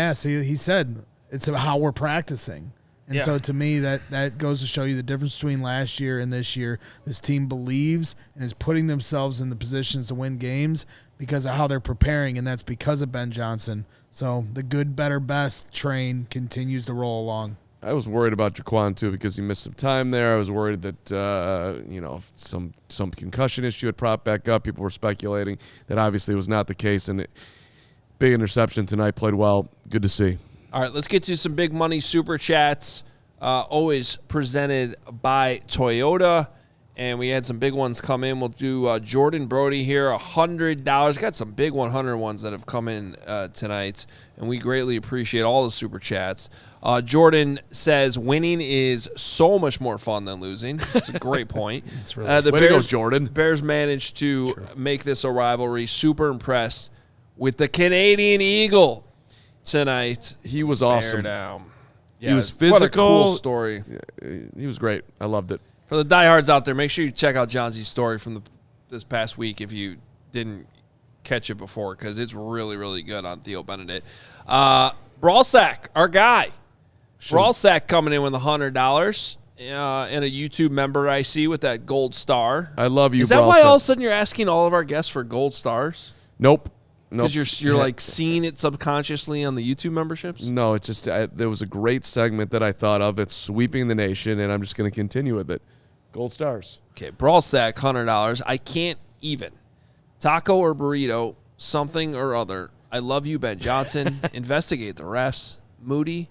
said it's about how we're practicing. And so to me, that goes to show you the difference between last year and this year. This team believes and is putting themselves in the positions to win games because of how they're preparing, and that's because of Ben Johnson. So the good, better, best train continues to roll along. I was worried about Jaquan, too, because he missed some time there. I was worried that, some concussion issue had propped back up. People were speculating. That obviously was not the case. And big interception tonight, played well. Good to see. All right, let's get to some big money super chats, always presented by Toyota. And we had some big ones come in. We'll do Jordan Brody here, $100. Got some big 100 ones that have come in tonight, and we greatly appreciate all the super chats. Jordan says winning is so much more fun than losing. That's a great point. That's really way to go, Jordan. Bears managed to make this a rivalry. Super impressed with the Canadian Eagle tonight. He was awesome. Yeah, he was physical. What a cool story. He was great. I loved it. For the diehards out there, make sure you check out Johnsy's story from this past week if you didn't catch it before, because it's really, really good on Theo Benedict. Brawlsack, our guy. Brawlsack coming in with $100 and a YouTube member I see with that gold star. I love you, Is that Brawlsack. why all of a sudden you're asking all of our guests for gold stars? Nope. Because you're like seeing it subconsciously on the YouTube memberships? No, it's just there was a great segment that I thought of. It's sweeping the nation, and I'm just going to continue with it. Gold stars. Okay, Brawlsack, $100. I can't even. Taco or burrito, something or other. I love you, Ben Johnson. Investigate the refs. Moody,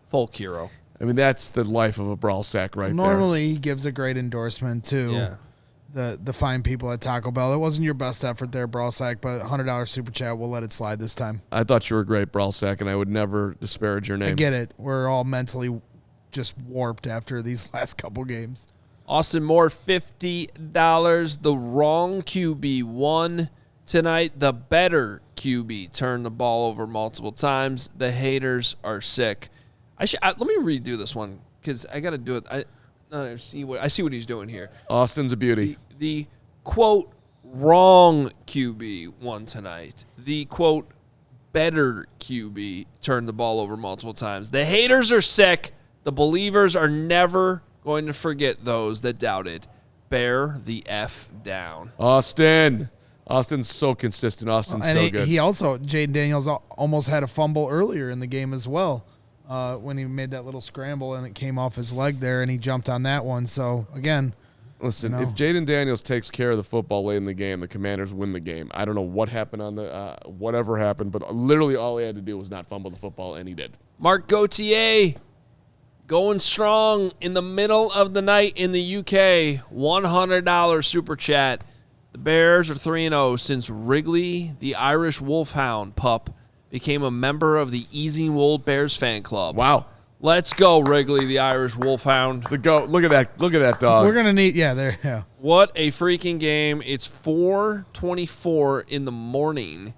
folk hero. I mean, that's the life of a Brawlsack right there. Normally, he gives a great endorsement to Yeah. the fine people at Taco Bell. It wasn't your best effort there, Brawlsack, but $100 super chat, we'll let it slide this time. I thought you were great, Brawlsack, and I would never disparage your name. I get it. We're all mentally just warped after these last couple games. Austin Moore, $50. The wrong QB won tonight. The better QB turned the ball over multiple times. The haters are sick. Let me redo this one because I got to do it. I see what he's doing here. Austin's a beauty. The quote wrong QB won tonight. The quote better QB turned the ball over multiple times. The haters are sick. The believers are never going to forget those that doubted. Bear the F down. Austin's so consistent. Austin's so good. He also, Jaden Daniels almost had a fumble earlier in the game as well when he made that little scramble and it came off his leg there and he jumped on that one. So, again. Listen, if Jaden Daniels takes care of the football late in the game, the Commanders win the game. I don't know what happened on the whatever happened, but literally all he had to do was not fumble the football, and he did. Mark Gauthier going strong in the middle of the night in the UK. $100 super chat. The Bears are 3-0 since Wrigley, the Irish Wolfhound pup, became a member of the Easing Wold Bears fan club. Wow. Let's go, Wrigley, the Irish Wolfhound. The goat. Look at that dog. We're going to need, yeah. What a freaking game. It's 4:24 in the morning,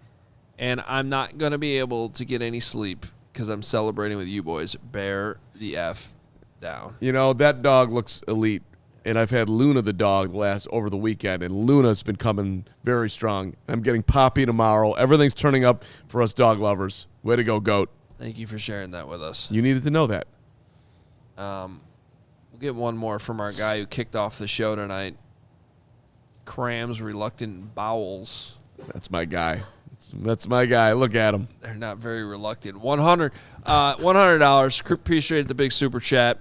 and I'm not going to be able to get any sleep because I'm celebrating with you boys. Bear the F down. You know, that dog looks elite. And I've had Luna the dog over the weekend, and Luna's been coming very strong. I'm getting Poppy tomorrow. Everything's turning up for us dog lovers. Way to go, goat. Thank you for sharing that with us. You needed to know that. We'll get one more from our guy who kicked off the show tonight. Crams Reluctant Bowels. That's my guy. That's my guy. Look at him. They're not very reluctant. $100. Appreciate the big super chat.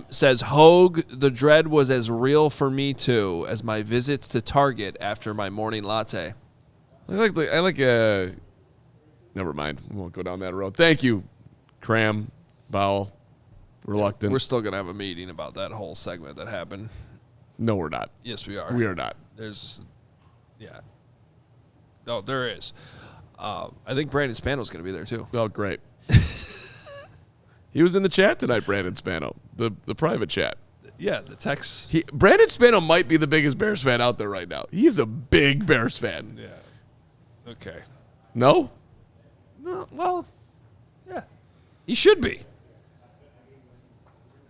Says Hoge, the dread was as real for me too as my visits to Target after my morning latte. Never mind. We won't go down that road. Thank you, Cram, Bowel, Reluctant. We're still gonna have a meeting about that whole segment that happened. No, we're not. Yes, we are. We are not. No, there is. I think Brandon Spano's gonna be there too. Oh, great. He was in the chat tonight, Brandon Spano, the private chat. Yeah, the text. Brandon Spano might be the biggest Bears fan out there right now. He is a big Bears fan. Yeah. Okay. No? No. Well, yeah. He should be.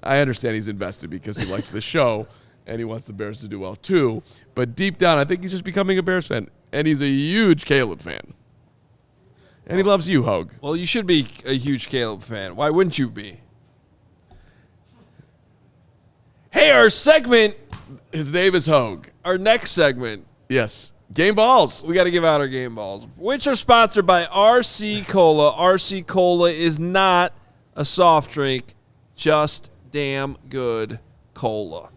I understand he's invested because he likes the show and he wants the Bears to do well too. But deep down, I think he's just becoming a Bears fan. And he's a huge Caleb fan. And he loves you, Hoge. Well, you should be a huge Caleb fan. Why wouldn't you be? Hey, our segment. His name is Hoge. Our next segment. Yes. Game balls. We got to give out our game balls, which are sponsored by RC Cola. RC Cola is not a soft drink, just damn good cola.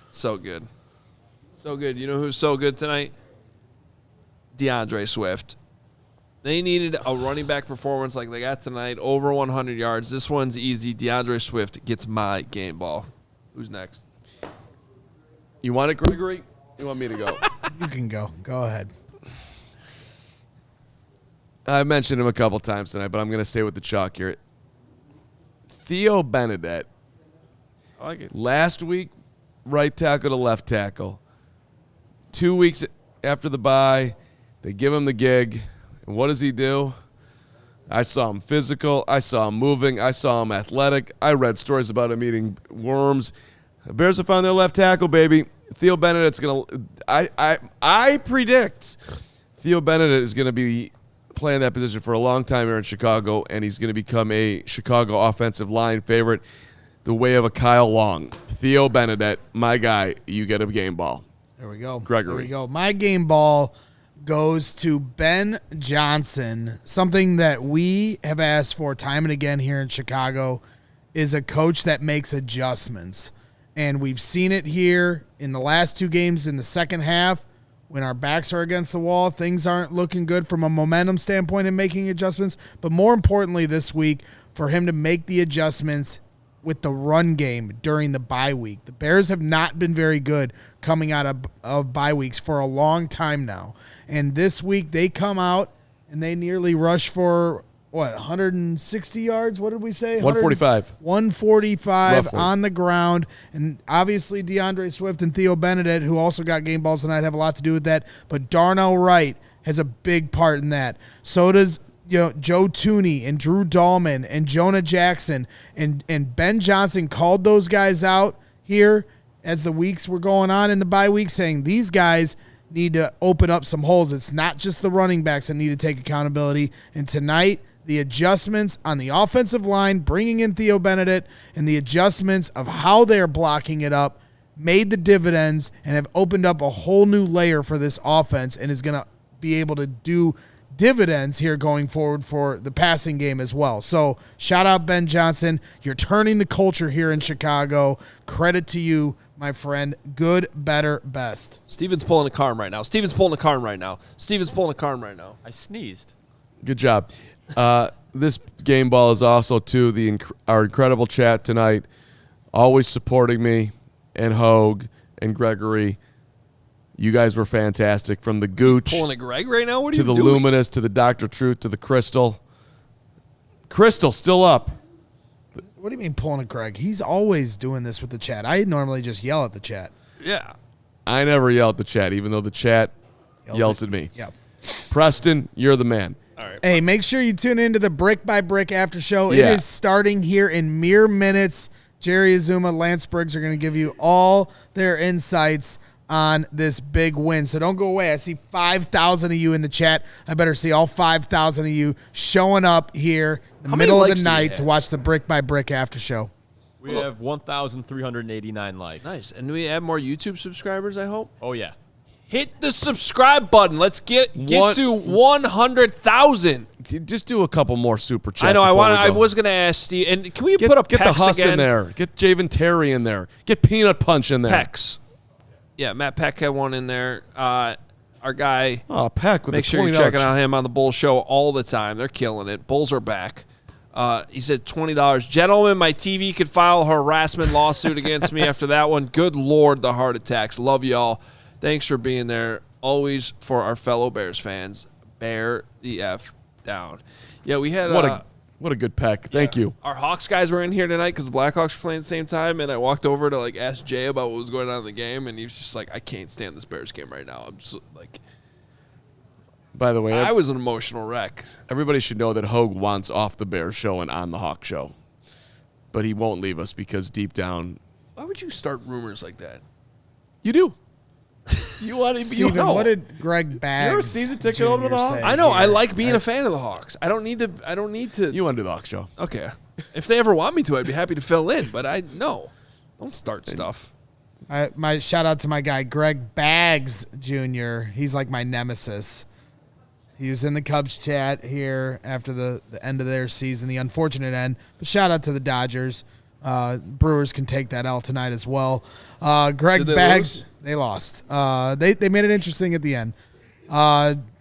So good. So good. You know who's so good tonight? DeAndre Swift. They needed a running back performance like they got tonight, over 100 yards. This one's easy. DeAndre Swift gets my game ball. Who's next? You want it, Gregory? You want me to go? You can go. Go ahead. I mentioned him a couple times tonight, but I'm going to stay with the chalk here. Theo Benedict. I like it. Last week, right tackle to left tackle. 2 weeks after the bye, they give him the gig. And what does he do? I saw him physical. I saw him moving. I saw him athletic. I read stories about him eating worms. The Bears have found their left tackle, baby. Theo Benedict's going to I predict Theo Benedict is going to be playing that position for a long time here in Chicago, and he's going to become a Chicago offensive line favorite the way of a Kyle Long. Theo Benedict, my guy, you get a game ball. There we go. Gregory. There we go. My game ball goes to Ben Johnson. Something that we have asked for time and again here in Chicago is a coach that makes adjustments. And we've seen it here in the last 2 games in the second half. When our backs are against the wall, things aren't looking good from a momentum standpoint in making adjustments. But more importantly this week, for him to make the adjustments with the run game during the bye week. The Bears have not been very good coming out of bye weeks for a long time now. And this week they come out and they nearly rush for, 160 yards? What did we say? 145. 145 Roughly. On the ground. And obviously DeAndre Swift and Theo Benedict, who also got game balls tonight, have a lot to do with that. But Darnell Wright has a big part in that. So does Joe Tooney and Drew Dahlman and Jonah Jackson. And Ben Johnson called those guys out here as the weeks were going on in the bye week, saying these guys need to open up some holes. It's not just the running backs that need to take accountability. And tonight, the adjustments on the offensive line, bringing in Theo Benedict, and the adjustments of how they're blocking it up made the dividends and have opened up a whole new layer for this offense and is going to be able to do dividends here going forward for the passing game as well. So shout out Ben Johnson. You're turning the culture here in Chicago. Credit to you, my friend. Good, better, best. Steven's pulling a Carm right now. Steven's pulling a Carm right now. I sneezed. Good job. This game ball is also to our incredible chat tonight, always supporting me, and Hoge and Gregory. You guys were fantastic. From the Gooch Pulling a Greg right now? What are to you the doing? Luminous to the Dr. Truth to the Crystal. Crystal still up. What do you mean pulling a Greg? He's always doing this with the chat. I normally just yell at the chat. Yeah. I never yell at the chat, even though the chat yells at me. Yep. Preston, you're the man. All right. Hey, make sure you tune into the Brick by Brick after show. It Yeah. is starting here in mere minutes. Jerry Azumah, Lance Briggs are going to give you all their insights on this big win. So don't go away. I see 5,000 of you in the chat. I better see all 5,000 of you showing up here in the How many middle of likes the do you night have? to watch the Brick by Brick after show. We have 1,389 likes. Nice. And do we add more YouTube subscribers, I hope? Oh, yeah. Hit the subscribe button. Let's get What- to 100,000. Just do a couple more super chats. I know. before we I go. was going to ask Steve. And can we Get, put up get the Pex Huss again? in there. Get Javen Terry in there. Get Peanut Punch in there. Pex. Yeah, Matt Peck had one in there. Our guy. Oh, Peck with Make the sure you're $20 checking out him on the Bull Show all the time. They're killing it. Bulls are back. He said $20. Gentlemen, my TV could file a harassment lawsuit against me after that one. Good Lord, the heart attacks. Love y'all. Thanks for being there. Always for our fellow Bears fans. Bear the F down. Yeah, we had What a good Peck. Thank you. our Hawks guys were in here tonight because the Blackhawks were playing at the same time, and I walked over to ask Jay about what was going on in the game, and he was just like, "I can't stand this Bears game right now." I'm just like, By the way, I was an emotional wreck. everybody should know that Hoge wants off the Bears show and on the Hawk show, but he won't leave us because deep down, Why would you start rumors like that? you do. You want to be Steven, what did Greg Baggs You're a season ticket holder to the Jr. Hawks? say I know. I here? like being a fan of the Hawks. I don't need to. You want to do the Hawk show? Okay. If they ever want me to, I'd be happy to fill in. But don't start stuff. My shout out to my guy Greg Baggs Jr. He's like my nemesis. He was in the Cubs chat here after the end of their season, the unfortunate end. But shout out to the Dodgers. Brewers can take that L tonight as well. Greg Did they Baggs, lose? they lost. They made it interesting at the end.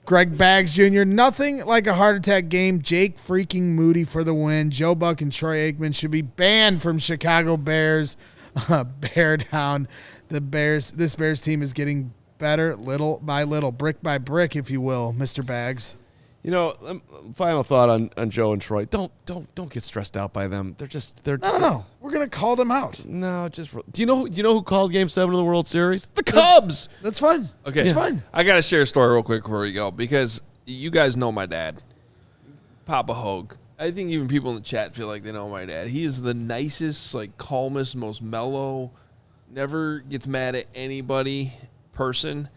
Greg Baggs Jr., nothing like a heart attack game. Jake freaking Moody for the win. Joe Buck and Troy Aikman should be banned from Chicago Bears. Bear down. This Bears team is getting better little by little, brick by brick, if you will, Mr. Baggs. You know, final thought on Joe and Troy. Don't get stressed out by them. No. We're gonna call them out. No, do you know who called Game 7 of the World Series? The Cubs. That's fine. Okay. It's fine. I got to share a story real quick before we go because you guys know my dad, Papa Hoge. I think even people in the chat feel like they know my dad. He is the nicest, calmest, most mellow, never gets mad at anybody person.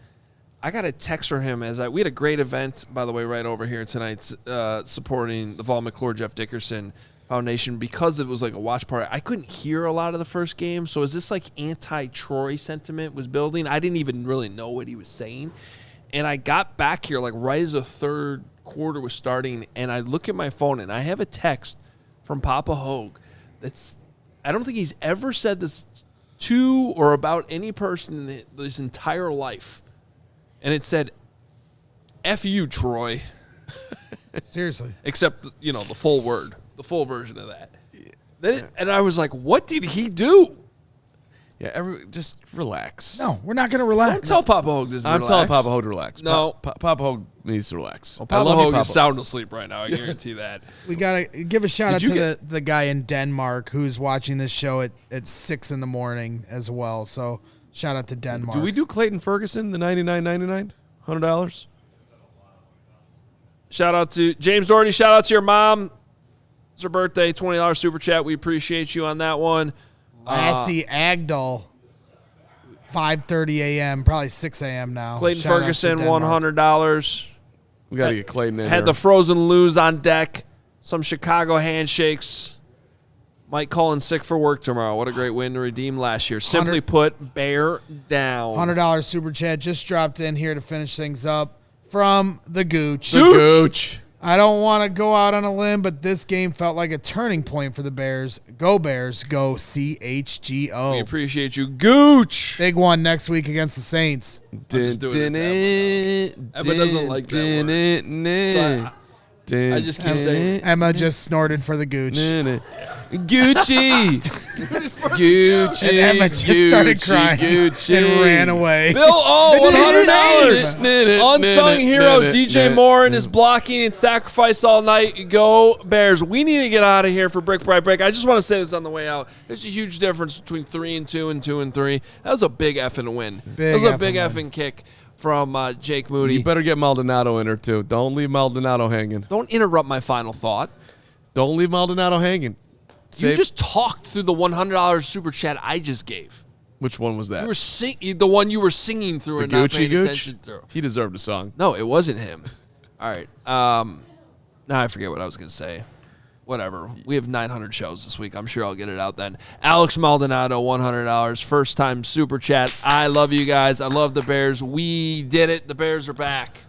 I got a text from him we had a great event, by the way, right over here tonight, supporting the Vol McClure Jeff Dickerson Foundation because it was like a watch party. I couldn't hear a lot of the first game, so is this like anti-Troy sentiment was building? I didn't even really know what he was saying. And I got back here like right as the third quarter was starting, and I look at my phone, and I have a text from Papa Hoge I don't think he's ever said this to or about any person in his entire life. And it said, F you, Troy. Seriously. Except, the full word, the full version of that. And I was like, what did he do? Yeah, just relax. No, we're not going to relax. Don't tell Papa Hoge to relax. I'm telling Papa Hoge to relax. No. Papa Hoge needs to relax. Well, Papa Hoge is sound asleep right now. I guarantee that. We got to give a shout out to the guy in Denmark who's watching this show at 6 in the morning as well. So shout out to Denmark. Do we do Clayton Ferguson, the $99.99? $100? Shout out to James Doherty. Shout out to your mom. It's her birthday. $20 super chat. We appreciate you on that one. Lassie Agdal, 5:30 a.m., probably 6 a.m. now. Clayton Ferguson, $100. We got to get Clayton in Had here. the frozen lose on deck. Some Chicago handshakes. Mike Cullen sick for work tomorrow. What a great win to redeem last year. Simply put, bear down. $100 super chat just dropped in here to finish things up from the Gooch. The Gooch. I don't want to go out on a limb, but this game felt like a turning point for the Bears. Go Bears, go CHGO. We appreciate you, Gooch. Big one next week against the Saints. Emma doesn't like that word. I just keep saying it. Emma just snorted for the Gooch. Gucci. Gucci. And Emma just started crying and ran away. Bill, $100. Unsung hero DJ Moore and his blocking and sacrifice all night. Go Bears. We need to get out of here for Brick by Brick. I just want to say this on the way out. There's a huge difference between 3-2 and 2-3. That was a big effing win. That was a big effing kick from Jake Moody. You better get Maldonado in her, too. Don't leave Maldonado hanging. Don't interrupt my final thought. Don't leave Maldonado hanging. You just talked through the $100 super chat I just gave. Which one was that? You were the one you were singing through and not paying attention through. He deserved a song. No, it wasn't him. All right. Now I forget what I was going to say. Whatever. We have 900 shows this week. I'm sure I'll get it out then. Alex Maldonado, $100. First time super chat. I love you guys. I love the Bears. We did it. The Bears are back.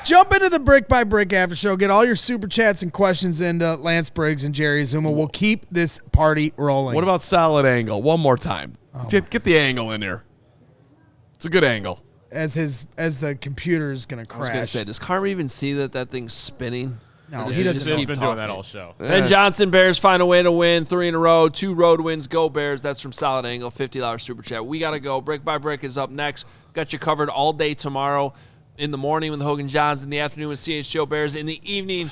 Jump into the Brick by Brick after show. Get all your super chats and questions into Lance Briggs and Jerry Azumah. We'll keep this party rolling. What about solid angle? One more time. Get the angle in there. It's a good angle. As the computer is going to crash. I was going to say, does Carman even see that thing's spinning? No, he doesn't. He's been doing that all show. Ben Johnson, Bears find a way to win 3 in a row, 2 road wins. Go Bears. That's from Solid Angle, $50 super chat. We got to go. Brick by Brick is up next. Got you covered all day tomorrow. In the morning with Hoge and Jahns, in the afternoon with CHGO Bears, in the evening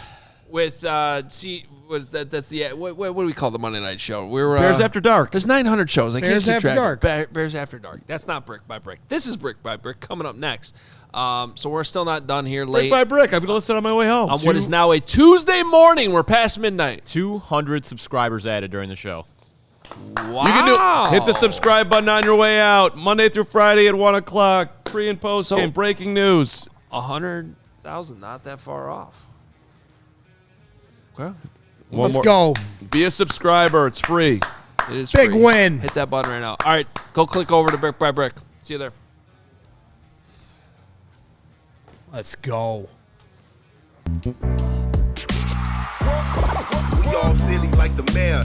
with what do we call the Monday night show? We're Bears After Dark. There's 900 shows. I Bears can't keep After track. Bears After Dark. That's not Brick by Brick. This is Brick by Brick coming up next. So we're still not done here. Brick by Brick. I'm going to listen on my way home. On what is now a Tuesday morning. We're past midnight. 200 subscribers added during the show. Wow. You can hit the subscribe button on your way out. Monday through Friday at 1 o'clock. Pre and post game. Breaking news. 100,000, not that far off. Okay. Let's go. Be a subscriber. It's free. It is Big free. win. Hit that button right now. All right, go click over to Brick by Brick. See you there. Let's go. We all silly like the mayor.